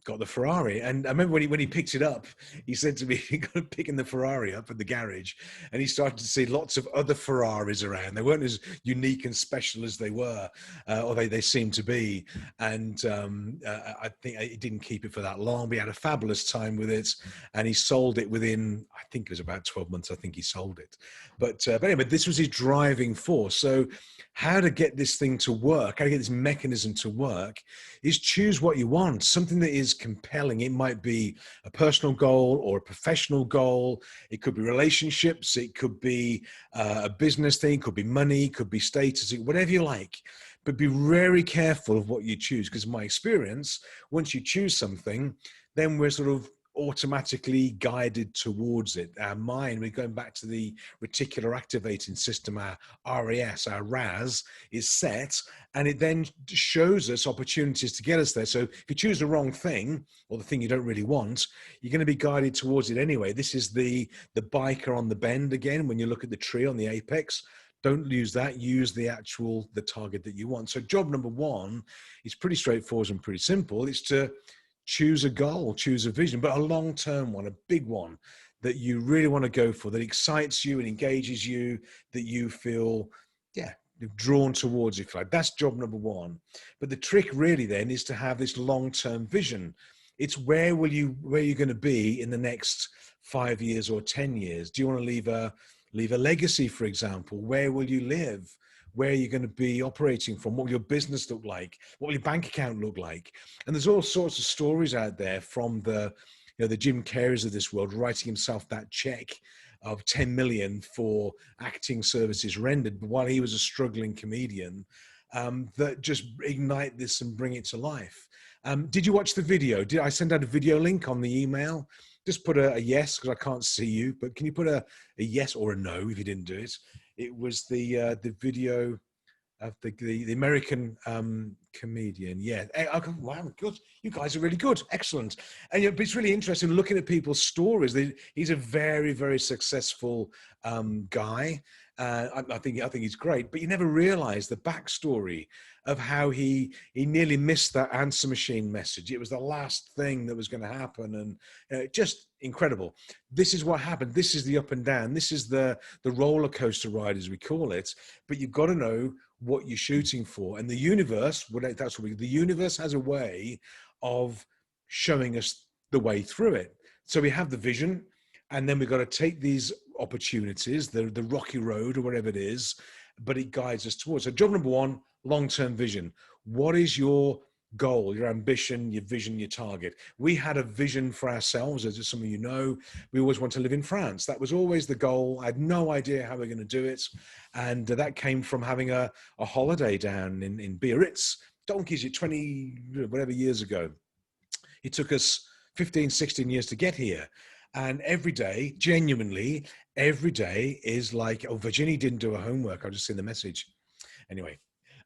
Got the Ferrari. And I remember when he picked it up, he said to me, he got picking the Ferrari up at the garage, and he started to see lots of other Ferraris around. They weren't as unique and special as they were, or they seemed to be. And I think he didn't keep it for that long. We had a fabulous time with it, and he sold it within, I think it was about 12 months. I think he sold it. But anyway, this was his driving force. So how to get this thing to work, how to get this mechanism to work, is choose what you want, something that is compelling. It might be a personal goal or a professional goal. It could be relationships. It could be a business thing. It could be money. It could be status, whatever you like. But be very careful of what you choose, because in my experience, once you choose something, then we're sort of automatically guided towards it. Our mind, we're going back to the reticular activating system, our RAS, our RAS is set, and it then shows us opportunities to get us there. So if you choose the wrong thing, or the thing you don't really want, you're going to be guided towards it anyway. This is the biker on the bend again. When you look at the tree on the apex, don't use that. Use the target that you want. So job number one is pretty straightforward and pretty simple. It's to choose a goal, choose a vision, but a long-term one, a big one that you really want to go for, that excites you and engages you, that you feel, yeah, drawn towards, if you like. That's job number one. But the trick really then is to have this long-term vision. It's where you're going to be in the next 5 years or 10 years. Do you want to leave a legacy, for example? Where will you live? Where are you going to be operating from? What will your business look like? What will your bank account look like? And there's all sorts of stories out there from the Jim Carreys of this world, writing himself that check of 10 million for acting services rendered while he was a struggling comedian, that just ignite this and bring it to life. Did you watch the video? Did I send out a video link on the email? Just put a yes, because I can't see you, but can you put a yes or a no if you didn't do it? It was the video of the American comedian. Yeah. Wow, good. You guys are really good. Excellent. And it's really interesting looking at people's stories. He's a very, very successful guy. I think he's great, but you never realize the backstory of how he nearly missed that answer machine message. It was the last thing that was going to happen, and just incredible. This is what happened. This is the up and down. This is the roller coaster ride, as we call it. But you've got to know what you're shooting for, and the universe. The universe has a way of showing us the way through it. So we have the vision, and then we've got to take these opportunities, the rocky road or whatever it is, but it guides us towards. So job number one, long-term vision. What is your goal, your ambition, your vision, your target? We had a vision for ourselves, as some of you know. We always want to live in France. That was always the goal. I had no idea how we're going to do it. And that came from having a holiday down in Biarritz, donkeys, 20, whatever years ago. It took us 15, 16 years to get here. And every day, genuinely, every day is like, oh, Virginia didn't do her homework. I've just seen the message. Anyway,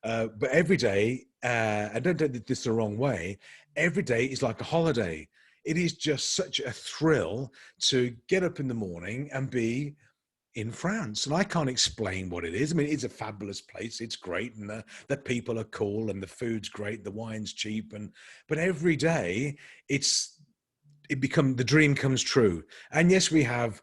but every day, I don't take this the wrong way, every day is like a holiday. It is just such a thrill to get up in the morning and be in France. And I can't explain what it is. I mean, it's a fabulous place. It's great. And the people are cool and the food's great. The wine's cheap. But every day the dream comes true. And yes, we have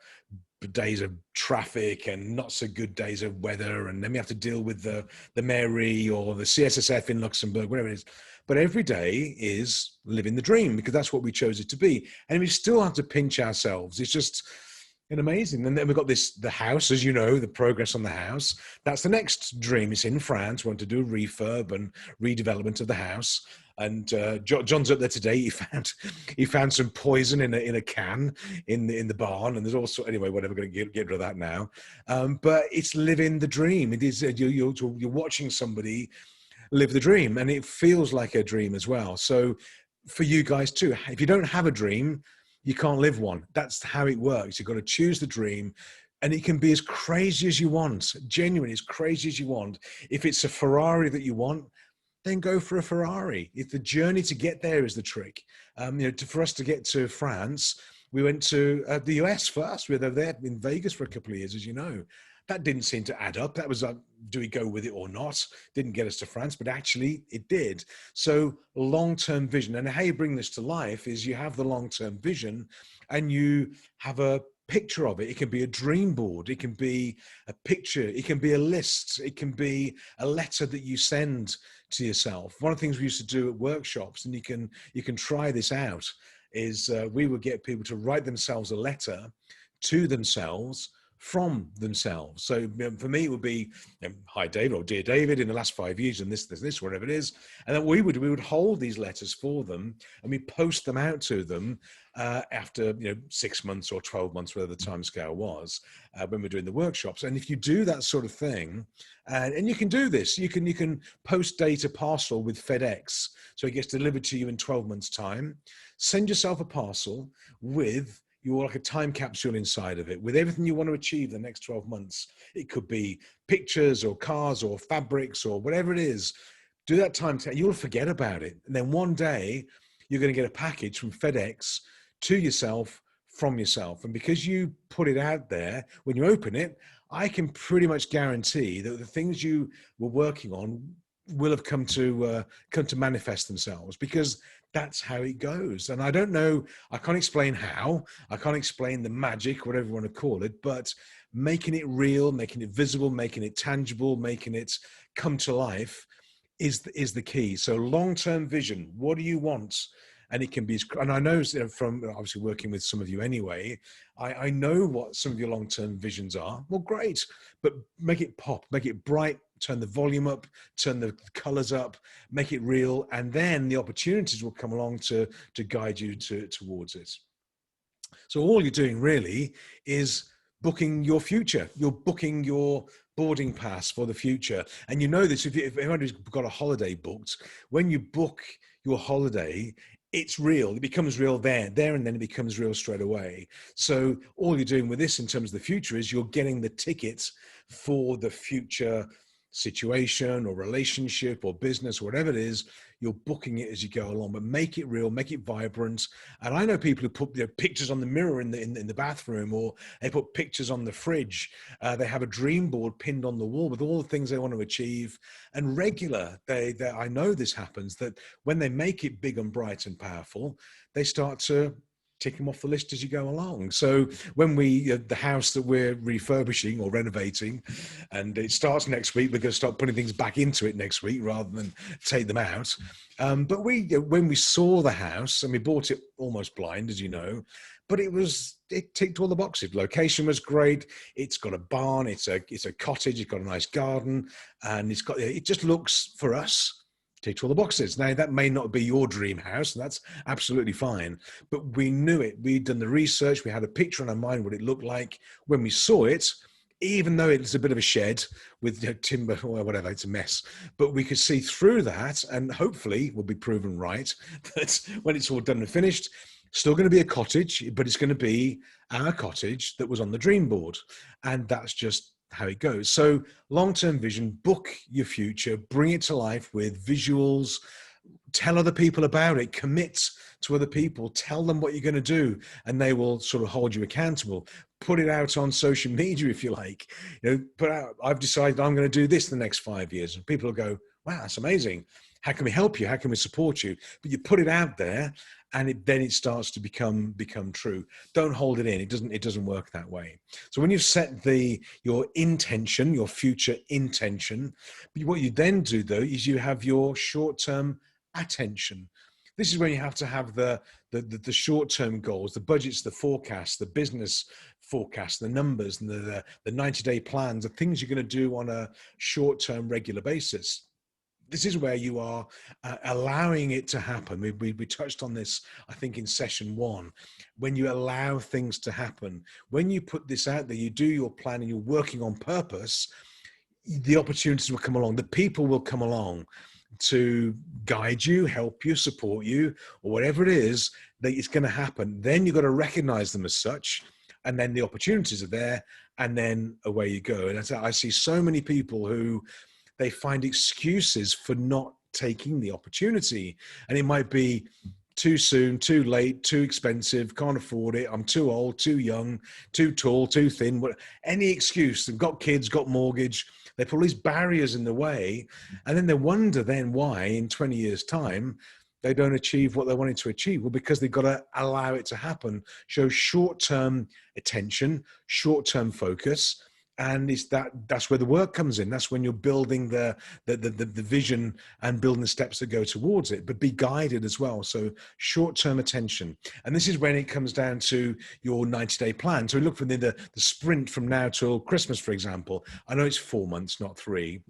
days of traffic and not so good days of weather, and then we have to deal with the Mairie or the CSSF in Luxembourg, whatever it is. But every day is living the dream, because that's what we chose it to be. And we still have to pinch ourselves. It's just amazing. And then we've got the house, as you know, the progress on the house. That's the next dream. It's in France. We want to do a refurb and redevelopment of the house. And John's up there today. He found some poison in a can in the barn, and there's also, anyway, whatever. We're going to get rid of that now. But it's living the dream. It is you're watching somebody live the dream, and it feels like a dream as well. So for you guys too, if you don't have a dream, you can't live one. That's how it works. You've got to choose the dream, and it can be as crazy as you want, genuinely as crazy as you want. If it's a Ferrari that you want, then go for a Ferrari. If the journey to get there is the trick. For us to get to France, we went to the US first. We were there in Vegas for a couple of years, as you know. That didn't seem to add up. That was do we go with it or not? Didn't get us to France, but actually it did. So long-term vision. And how you bring this to life is you have the long-term vision and you have a picture of it. It can be a dream board. It can be a picture. It can be a list. It can be a letter that you send to yourself. One of the things we used to do at workshops, and you can try this out, is we would get people to write themselves a letter to themselves from themselves. So for me, it would be, hi David, or dear David, in the last 5 years, and this, whatever it is. And then we would hold these letters for them, and we post them out to them after 6 months or 12 months, whatever the time scale was, when we're doing the workshops. And if you do that sort of thing, and you can do this, you can post date a parcel with FedEx, so it gets delivered to you in 12 months time. Send yourself a parcel with like a time capsule inside of it, with everything you want to achieve the next 12 months. It could be pictures or cars or fabrics or whatever it is. Do that you'll forget about it. And then one day you're going to get a package from FedEx to yourself from yourself. And because you put it out there, when you open it, I can pretty much guarantee that the things you were working on will have come to manifest themselves, because that's how it goes. And I don't know, I can't explain how, I can't explain the magic, whatever you want to call it, but making it real, making it visible, making it tangible, making it come to life is the key. So long-term vision, what do you want? And it can be, and I know, you know, from obviously working with some of you anyway, I know what some of your long-term visions are. Well, great, but make it pop, make it bright, turn the volume up, turn the colors up, make it real, and then the opportunities will come along to guide you towards it. So all you're doing really is booking your future. You're booking your boarding pass for the future. And you know this, if anybody's got a holiday booked, when you book your holiday, it's real. It becomes real there, and then it becomes real straight away. So all you're doing with this in terms of the future is you're getting the tickets for the future situation or relationship or business, or whatever it is. You're booking it as you go along, but make it real, make it vibrant. And I know people who put their pictures on the mirror in the bathroom, or they put pictures on the fridge. They have a dream board pinned on the wall with all the things they want to achieve. And I know this happens, that when they make it big and bright and powerful, they start to tick them off the list as you go along. So when the house that we're refurbishing or renovating, and it starts next week, we're going to start putting things back into it next week rather than take them out. But when we saw the house, and we bought it almost blind, as you know, but it ticked all the boxes. Location was great. It's got a barn. It's a cottage. It's got a nice garden, and it just looks, for us, ticked all the boxes. Now, that may not be your dream house, and that's absolutely fine, but we knew it. We'd done the research. We had a picture in our mind what it looked like when we saw it, even though it's a bit of a shed with timber or whatever, it's a mess. But we could see through that, and hopefully we'll be proven right, that when it's all done and finished, still going to be a cottage, but it's going to be our cottage that was on the dream board. And that's just how it goes. So long-term vision, book your future, bring it to life with visuals, tell other people about it, commit to other people, tell them what you're going to do, and they will sort of hold you accountable. Put it out on social media, if you like. Put out, I've decided I'm going to do this the next 5 years. And people will go, wow, that's amazing. How can we help you? How can we support you? But you put it out there, and then it starts to become true. Don't hold it in. It doesn't work that way. So when you've set your intention, your future intention, what you then do though is you have your short-term attention. This is when you have to have the short-term goals, the budgets, the forecasts, the business forecast, the numbers, and the 90-day plans, the things you're going to do on a short-term regular basis. This is where you are allowing it to happen. We touched on this, I think, in session 1. When you allow things to happen, when you put this out there, you do your plan and you're working on purpose, the opportunities will come along. The people will come along to guide you, help you, support you, or whatever it is that it's going to happen. Then you've got to recognize them as such. And then the opportunities are there, and then away you go. And I see so many people who, they find excuses for not taking the opportunity. And it might be too soon, too late, too expensive, can't afford it, I'm too old, too young, too tall, too thin, any excuse. They've got kids, got mortgage, they put all these barriers in the way, and then they wonder then why in 20 years' time they don't achieve what they wanted to achieve. Well, because they've got to allow it to happen. Show short-term attention, short-term focus, and that's where the work comes in. That's when you're building the vision and building the steps that go towards it, but be guided as well. So short-term attention. And this is when it comes down to your 90-day plan. So we look for the sprint from now till Christmas, for example. I know it's 4 months, not 3.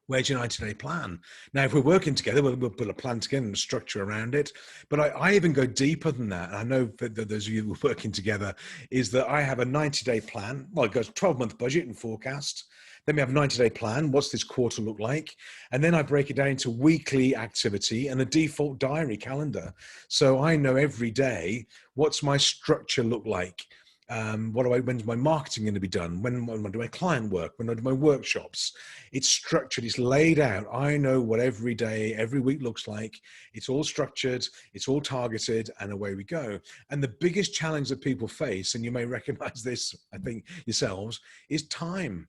Where's your 90-day plan? Now, if we're working together, we'll put a plan together and a structure around it. But I even go deeper than that. I know that those of you who are working together is that I have a 90-day plan. Well, it goes 12-month budget and forecast. Then we have a 90-day plan. What's this quarter look like? And then I break it down into weekly activity and a default diary calendar. So I know every day, what's my structure look like? When's my marketing going to be done? When do my client work? When do my workshops? It's structured, it's laid out. I know what every day, every week looks like. It's all structured, it's all targeted, and away we go. And the biggest challenge that people face, and you may recognize this, I think, yourselves, is time.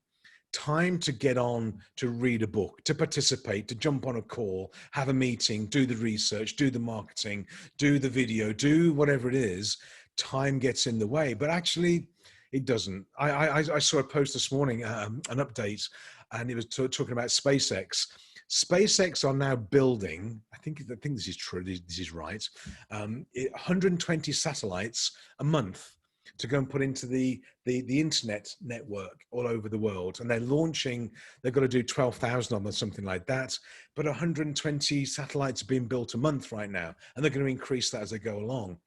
time to get on, to read a book, to participate, to jump on a call, have a meeting, do the research, do the marketing, do the video, do whatever it is. Time gets in the way, but actually it doesn't. I saw a post this morning, an update, and it was talking about SpaceX. SpaceX are now building, I think this is true, this is right, 120 satellites a month to go and put into the internet network all over the world. And they're launching, they've got to do 12,000 of them or something like that. But 120 satellites are being built a month right now. And they're going to increase that as they go along.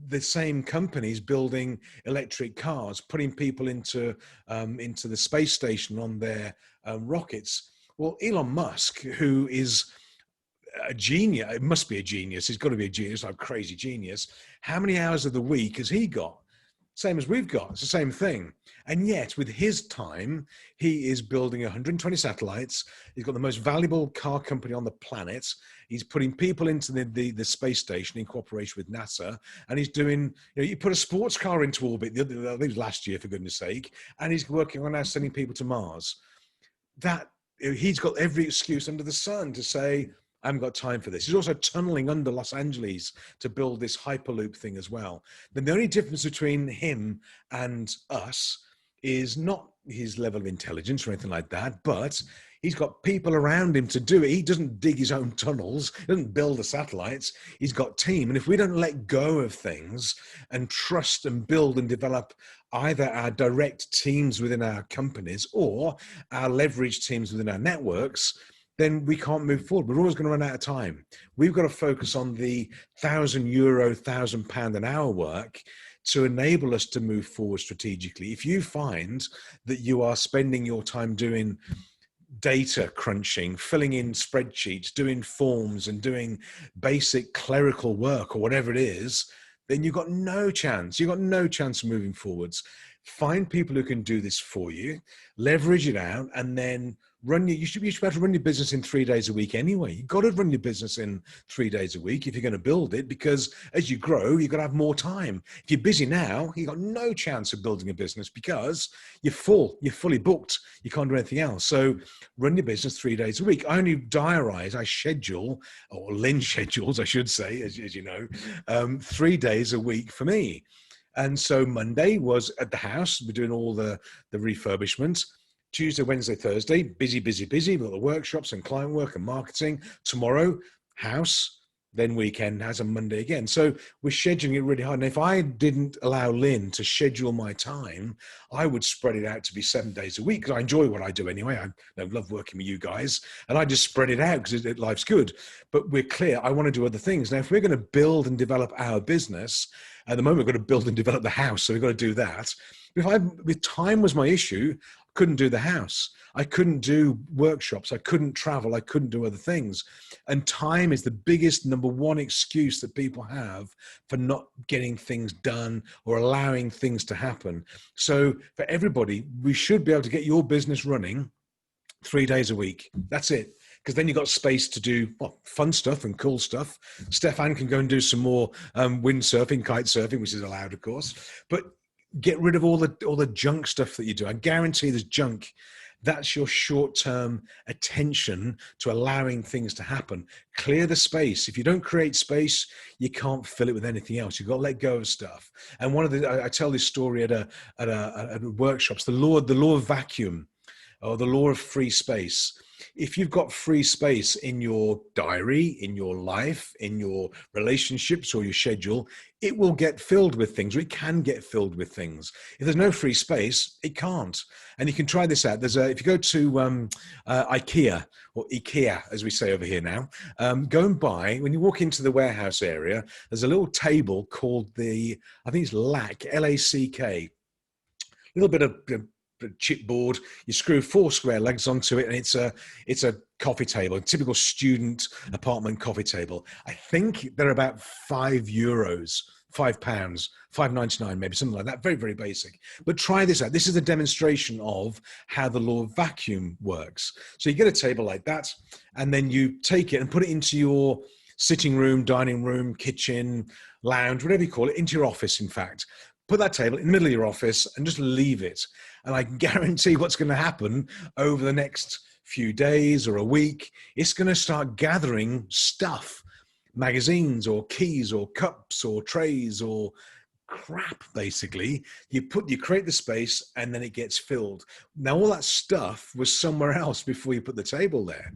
The same companies building electric cars, putting people into the space station on their rockets. Well, Elon Musk, who is a genius, it must be a genius, he's got to be a genius, like crazy genius. How many hours of the week has he got? Same as we've got. It's the same thing. And yet, with his time, he is building 120 satellites. He's got the most valuable car company on the planet. He's putting people into the space station in cooperation with NASA. And he's doing, you put a sports car into orbit, I think it was last year, for goodness sake, and he's working on now sending people to Mars. He's got every excuse under the sun to say, I haven't got time for this. He's also tunneling under Los Angeles to build this Hyperloop thing as well. Then the only difference between him and us is not his level of intelligence or anything like that, but he's got people around him to do it. He doesn't dig his own tunnels. He doesn't build the satellites. He's got team. And if we don't let go of things and trust and build and develop either our direct teams within our companies or our leverage teams within our networks, then we can't move forward. We're always going to run out of time. We've got to focus on the €1,000, £1,000 an hour work to enable us to move forward strategically. If you find that you are spending your time doing data crunching, filling in spreadsheets, doing forms and doing basic clerical work or whatever it is, then you've got no chance. You've got no chance of moving forwards. Find people who can do this for you, leverage it out, and then you should be able to run your business in 3 days a week anyway. You've got to run your business in 3 days a week if you're going to build it, because as you grow, you've got to have more time. If you're busy now, you've got no chance of building a business because you're fully booked. You can't do anything else. So run your business 3 days a week. I only diarize, I schedule, or Lynn schedules, I should say, as you know, 3 days a week for me. And so Monday was at the house. We're doing all the refurbishment. Tuesday, Wednesday, Thursday, busy. We've got the workshops and client work and marketing. Tomorrow, house, then weekend, has a Monday again. So we're scheduling it really hard. And if I didn't allow Lynn to schedule my time, I would spread it out to be 7 days a week because I enjoy what I do anyway. I love working with you guys. And I just spread it out because life's good. But we're clear, I want to do other things. Now, if we're going to build and develop our business, at the moment, we've got to build and develop the house. So we've got to do that. If time was my issue, I couldn't do the house. I couldn't do workshops. I couldn't travel. I couldn't do other things. And time is the biggest number one excuse that people have for not getting things done or allowing things to happen. So for everybody, we should be able to get your business running 3 days a week. That's it. Because then you've got space to do fun stuff and cool stuff. Stefan can go and do some more windsurfing, kite surfing, which is allowed, of course. But get rid of all the junk stuff that you do. I guarantee there's junk. That's your short-term attention to allowing things to happen. Clear the space. If you don't create space, you can't fill it with anything else. You've got to let go of stuff. And I tell this story at workshops, the law of vacuum, or the law of free space. If you've got free space in your diary, in your life, in your relationships or your schedule, it will get filled with things, or it can get filled with things. If there's no free space, it can't. And you can try this out. If you go to IKEA, or IKEA, as we say over here now, go and buy, when you walk into the warehouse area, there's a little table called I think it's LACK, L-A-C-K. A little bit of chipboard, you screw 4 square legs onto it, and it's a coffee table, a typical student apartment coffee table. I think they're about €5, £5, £5.99 maybe, something like that. Very, very basic. But try this out. This is a demonstration of how the law of vacuum works. So you get a table like that, and then you take it and put it into your sitting room, dining room, kitchen, lounge, whatever you call it, into your office, in fact. Put that table in the middle of your office and just leave it. And I can guarantee what's going to happen over the next few days or a week. It's going to start gathering stuff, magazines or keys or cups or trays or crap. Basically, you create the space and then it gets filled. Now all that stuff was somewhere else before you put the table there.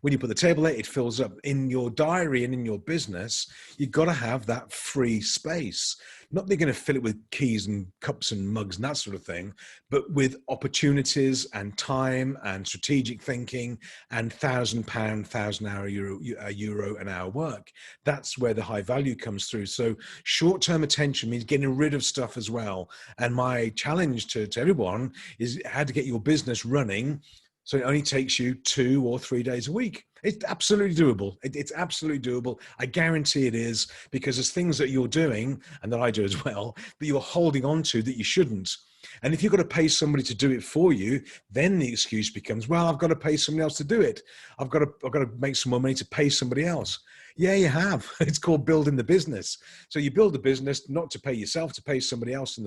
When you put the table there, it fills up. In your diary and in your business, you've got to have that free space. Not that you're going to fill it with keys and cups and mugs and that sort of thing, but with opportunities and time and strategic thinking and £1,000, 1,000 euro an hour work. That's where the high value comes through. So short-term attention means getting rid of stuff as well. And my challenge to everyone is how to get your business running so it only takes you 2 or 3 days a week. It's absolutely doable. It's absolutely doable. I guarantee it is, because there's things that you're doing and that I do as well that you're holding on to that you shouldn't. And if you've got to pay somebody to do it for you, then the excuse becomes, well, I've got to pay somebody else to do it. I've got to make some more money to pay somebody else. Yeah, you have. It's called building the business. So you build the business not to pay yourself, to pay somebody else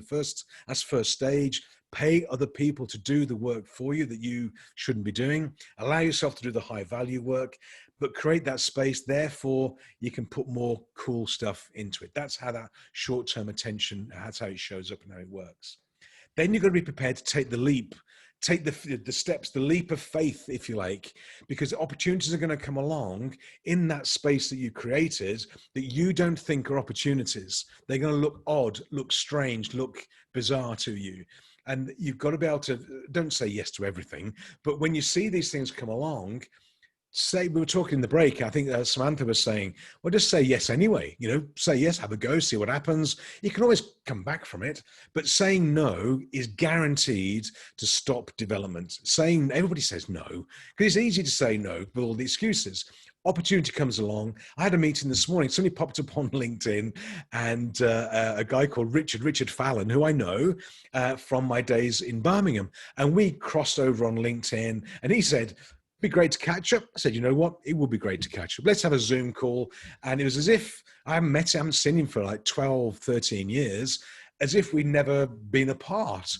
that's first stage. Pay other people to do the work for you that you shouldn't be doing. Allow yourself to do the high value work, but create that space. Therefore, you can put more cool stuff into it. That's how that short-term attention, that's how it shows up and how it works. Then you've got to be prepared to take the leap, take the steps, the leap of faith, if you like, because opportunities are going to come along in that space that you created that you don't think are opportunities. They're going to look odd, look strange, look bizarre to you. And you've got to be able to, don't say yes to everything, but when you see these things come along, we were talking in the break, I think Samantha was saying, well, just say yes anyway, say yes, have a go, see what happens. You can always come back from it, but saying no is guaranteed to stop development. Everybody says no, because it's easy to say no with all the excuses. Opportunity comes along. I had a meeting this morning. Somebody popped up on LinkedIn, and a guy called Richard Fallon, who I know from my days in Birmingham. And we crossed over on LinkedIn, and he said, be great to catch up. I said, you know what? It would be great to catch up. Let's have a Zoom call. And it was as if I haven't seen him for like 12, 13 years, as if we'd never been apart.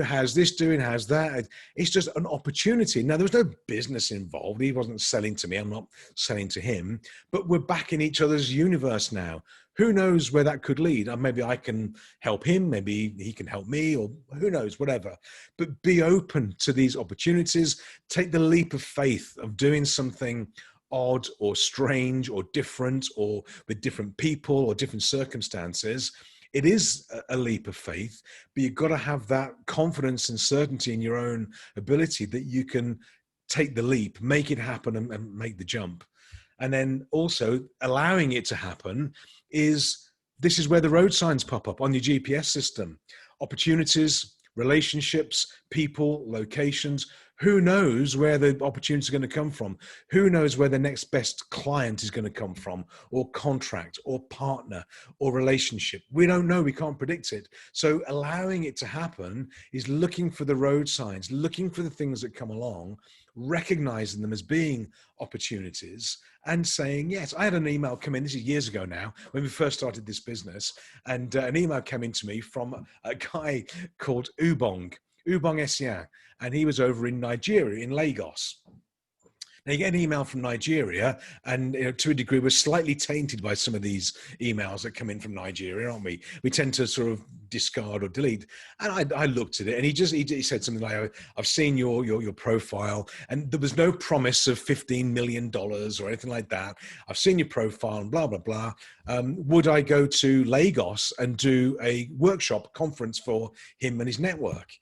How's this doing? How's that? It's just an opportunity. Now, there was no business involved. He wasn't selling to me. I'm not selling to him. But we're back in each other's universe now. Who knows where that could lead? Maybe I can help him. Maybe he can help me, or who knows, whatever. But be open to these opportunities. Take the leap of faith of doing something odd or strange or different, or with different people or different circumstances. It is a leap of faith, but you've got to have that confidence and certainty in your own ability that you can take the leap, make it happen, and make the jump. And then also allowing it to happen this is where the road signs pop up on your GPS system. Opportunities, relationships, people, locations. Who knows where the opportunities are going to come from? Who knows where the next best client is going to come from, or contract, or partner, or relationship? We don't know. We can't predict it. So allowing it to happen is looking for the road signs, looking for the things that come along, recognizing them as being opportunities and saying yes. I had an email come in, this is years ago now, when we first started this business, and an email came in to me from a guy called Ubong Essien, and he was over in Nigeria, in Lagos. Now, you get an email from Nigeria, and to a degree, we're slightly tainted by some of these emails that come in from Nigeria, aren't we? We tend to sort of discard or delete. And I looked at it, and he said something like, "I've seen your profile, and there was no promise of $15 million or anything like that. I've seen your profile, and blah blah blah. Would I go to Lagos and do a workshop conference for him and his network?"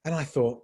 And I thought,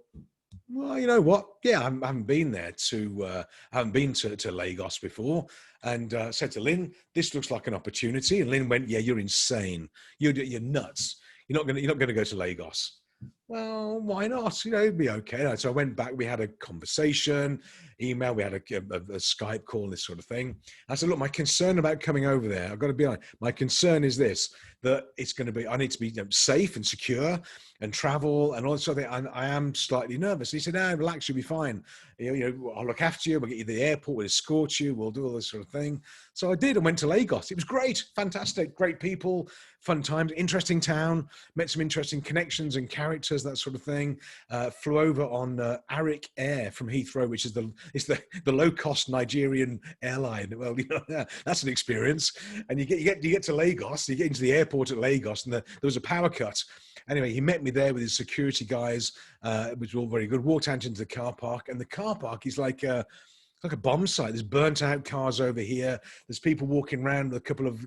well, you know what? Yeah, I haven't been there I haven't been to Lagos before, and said to Lynn, "This looks like an opportunity." And Lynn went, "Yeah, you're insane. You're nuts. You're not going to go to Lagos." Well, why not? It'd be okay. So I went back. We had a conversation, email. We had a Skype call, this sort of thing. I said, "Look, my concern about coming over there, I've got to be honest. My concern is this: that it's going to be. I need to be safe and secure. and travel and all this sort of thing. And I am slightly nervous. He said, "No, relax, you'll be fine. I'll look after you. We'll get you to the airport. We'll escort you. We'll do all this sort of thing." So I did and went to Lagos. It was great, fantastic, great people, fun times, interesting town, met some interesting connections and characters, that sort of thing. Flew over on Arik Air from Heathrow, which is the low-cost Nigerian airline. Well, that's an experience. And you get to Lagos, you get into the airport at Lagos, and there was a power cut. Anyway, he met me there with his security guys, which was all very good. Walked out into the car park, and the car park is like a bomb site. There's burnt out cars over here. There's people walking around with a couple of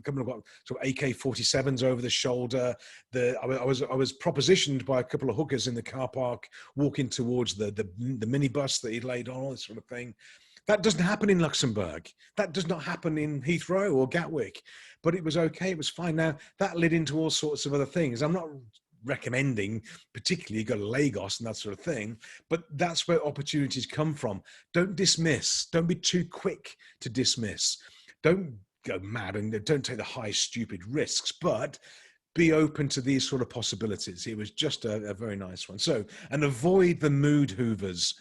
sort of AK-47s over the shoulder. I was propositioned by a couple of hookers in the car park walking towards the minibus that he'd laid on, all this sort of thing. That doesn't happen in Luxembourg. That does not happen in Heathrow or Gatwick. But it was okay. It was fine. Now, that led into all sorts of other things. I'm not recommending particularly go to Lagos and that sort of thing, but that's where opportunities come from. Don't dismiss. Don't be too quick to dismiss. Don't go mad and don't take the high stupid risks, but be open to these sort of possibilities. It was just a very nice one. So, and avoid the mood hoovers.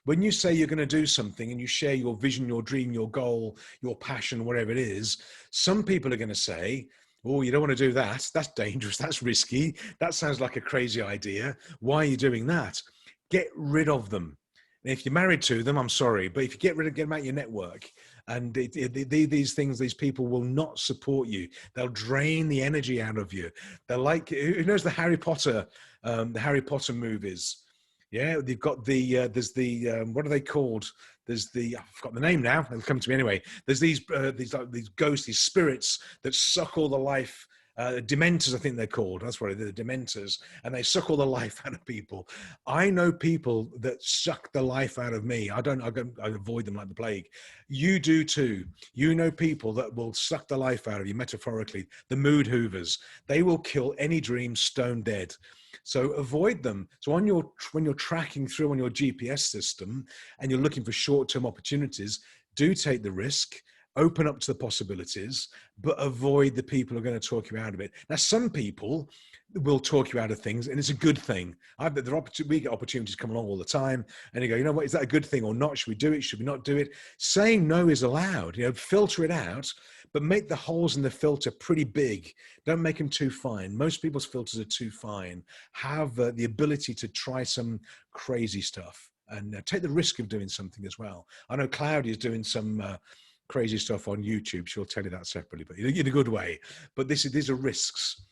When you say you're going to do something and you share your vision, your dream, your goal, your passion, whatever it is, some people are going to say, "Oh, you don't want to do that. That's dangerous. That's risky. That sounds like a crazy idea. Why are you doing that?" Get rid of them. And if you're married to them, I'm sorry, but if you get them out of your network, and these things, these people will not support you. They'll drain the energy out of you. They're like, who knows the Harry Potter movies? Yeah, they've got there's what are they called? There's I've forgotten the name now. It'll come to me anyway. There's these ghosts, these spirits that suck all the life. Dementors, I think they're called. That's what they're, the Dementors, and they suck all the life out of people. I know people that suck the life out of me. I avoid them like the plague. You do too. You know people that will suck the life out of you, metaphorically. The mood hoovers. They will kill any dream stone dead. So avoid them. So when you're tracking through on your GPS system and you're looking for short-term opportunities, do take the risk, open up to the possibilities, but avoid the people who are going to talk you out of it. Now, some people will talk you out of things, and it's a good thing. We get opportunities come along all the time, and you go, you know what, is that a good thing or not? Should we do it? Should we not do it? Saying no is allowed. Filter it out, but make the holes in the filter pretty big. Don't make them too fine. Most people's filters are too fine. Have the ability to try some crazy stuff and take the risk of doing something as well. I know Claudia's doing some crazy stuff on YouTube. She'll tell you that separately, but in a good way. But these are risks.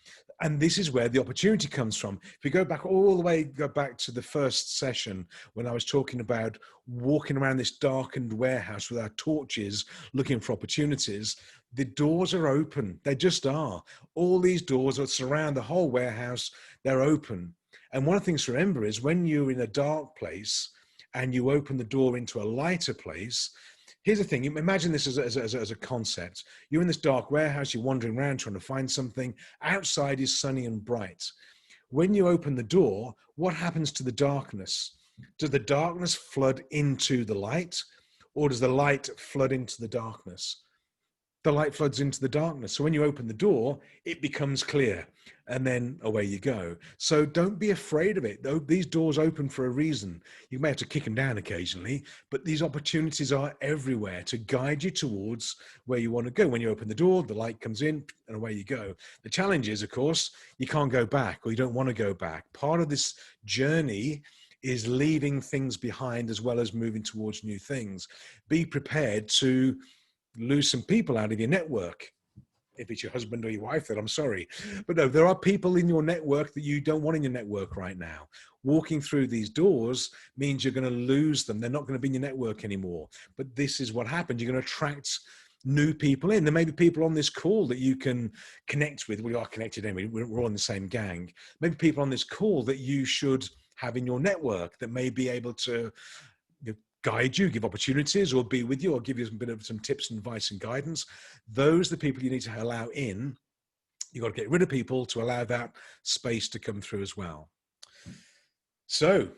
And this is where the opportunity comes from. If we go back to the first session when I was talking about walking around this darkened warehouse with our torches looking for opportunities, the doors are open. They just are. All these doors that surround the whole warehouse, they're open. And one of the things to remember is when you're in a dark place and you open the door into a lighter place, here's the thing. Imagine this as a concept. You're in this dark warehouse. You're wandering around trying to find something. Outside is sunny and bright. When you open the door, what happens to the darkness? Does the darkness flood into the light, or does the light flood into the darkness? The light floods into the darkness. So when you open the door, it becomes clear, and then away you go. So don't be afraid of it. These doors open for a reason. You may have to kick them down occasionally, but these opportunities are everywhere to guide you towards where you want to go. When you open the door, the light comes in, and away you go. The challenge is, of course, you can't go back, or you don't want to go back. Part of this journey is leaving things behind as well as moving towards new things. Be prepared to lose some people out of your network. If it's your husband or your wife, then I'm sorry. But no, there are people in your network that you don't want in your network right now. Walking through these doors means you're going to lose them. They're not going to be in your network anymore. But this is what happens. You're going to attract new people in. There may be people on this call that you can connect with. We are connected anyway. We're all in the same gang. Maybe people on this call that you should have in your network that may be able to guide you, give opportunities, or be with you, or give you some tips and advice and guidance. Those are the people you need to allow in. You've got to get rid of people to allow that space to come through as well. So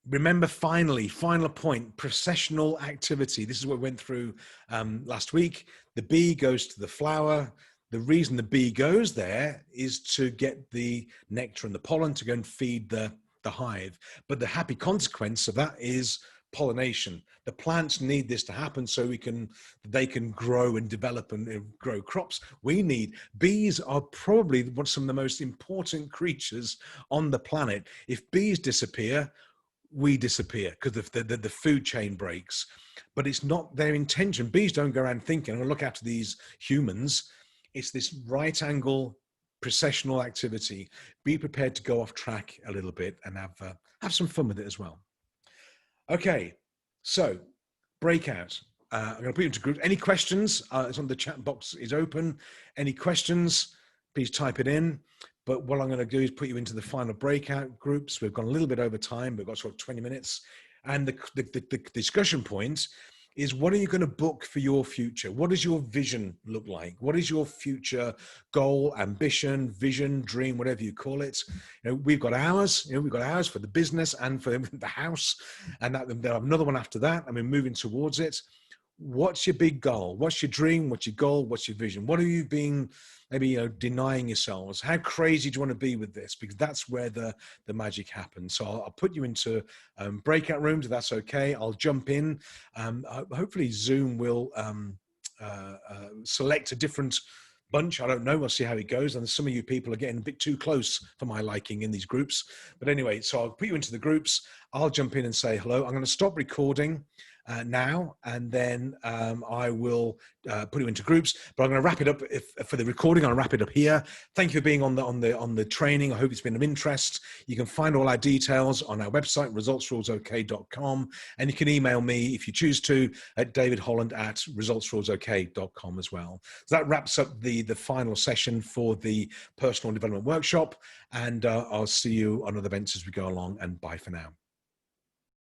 remember, final point, processional activity. This is what we went through last week. The bee goes to the flower, The reason the bee goes there is to get the nectar and the pollen to go and feed the hive. But the happy consequence of that is pollination. The plants need this to happen so they can grow and develop and grow crops. Bees are probably some of the most important creatures on the planet. If bees disappear, we disappear, because the food chain breaks. But it's not their intention. Bees don't go around thinking, I'm going to look after these humans. It's this right angle processional activity. Be prepared to go off track a little bit and have some fun with it as well. Okay, so breakout. I'm going to put you into groups. Any questions? It's on the chat box is open. Any questions? Please type it in. But what I'm going to do is put you into the final breakout groups. We've gone a little bit over time. We've got sort of 20 minutes. And the discussion point is, what are you going to book for your future? What does your vision look like? What is your future goal, ambition, vision, dream, whatever you call it? We've got ours. We've got ours for the business and for the house, and there'll have another one after that. And we're moving towards it. What's your big goal? What's your dream? What's your goal? What's your vision? What are you being maybe denying yourselves? How crazy do you want to be with this? Because that's where the magic happens. So I'll put you into breakout rooms, if that's okay. I'll jump in. Hopefully Zoom will select a different bunch. I don't know. We'll see how it goes. And some of you people are getting a bit too close for my liking in these groups. But anyway, so I'll put you into the groups. I'll jump in and say hello. I'm going to stop recording now, and then I will put you into groups. But I'm going to wrap it up for the recording. I'll wrap it up here. Thank you for being on the training. I hope it's been of interest. You can find all our details on our website, resultsrulesok.com, and you can email me if you choose to at davidholland@resultsrulesok.com as well. So that wraps up the final session for the personal development workshop, and I'll see you on other events as we go along. And bye for now.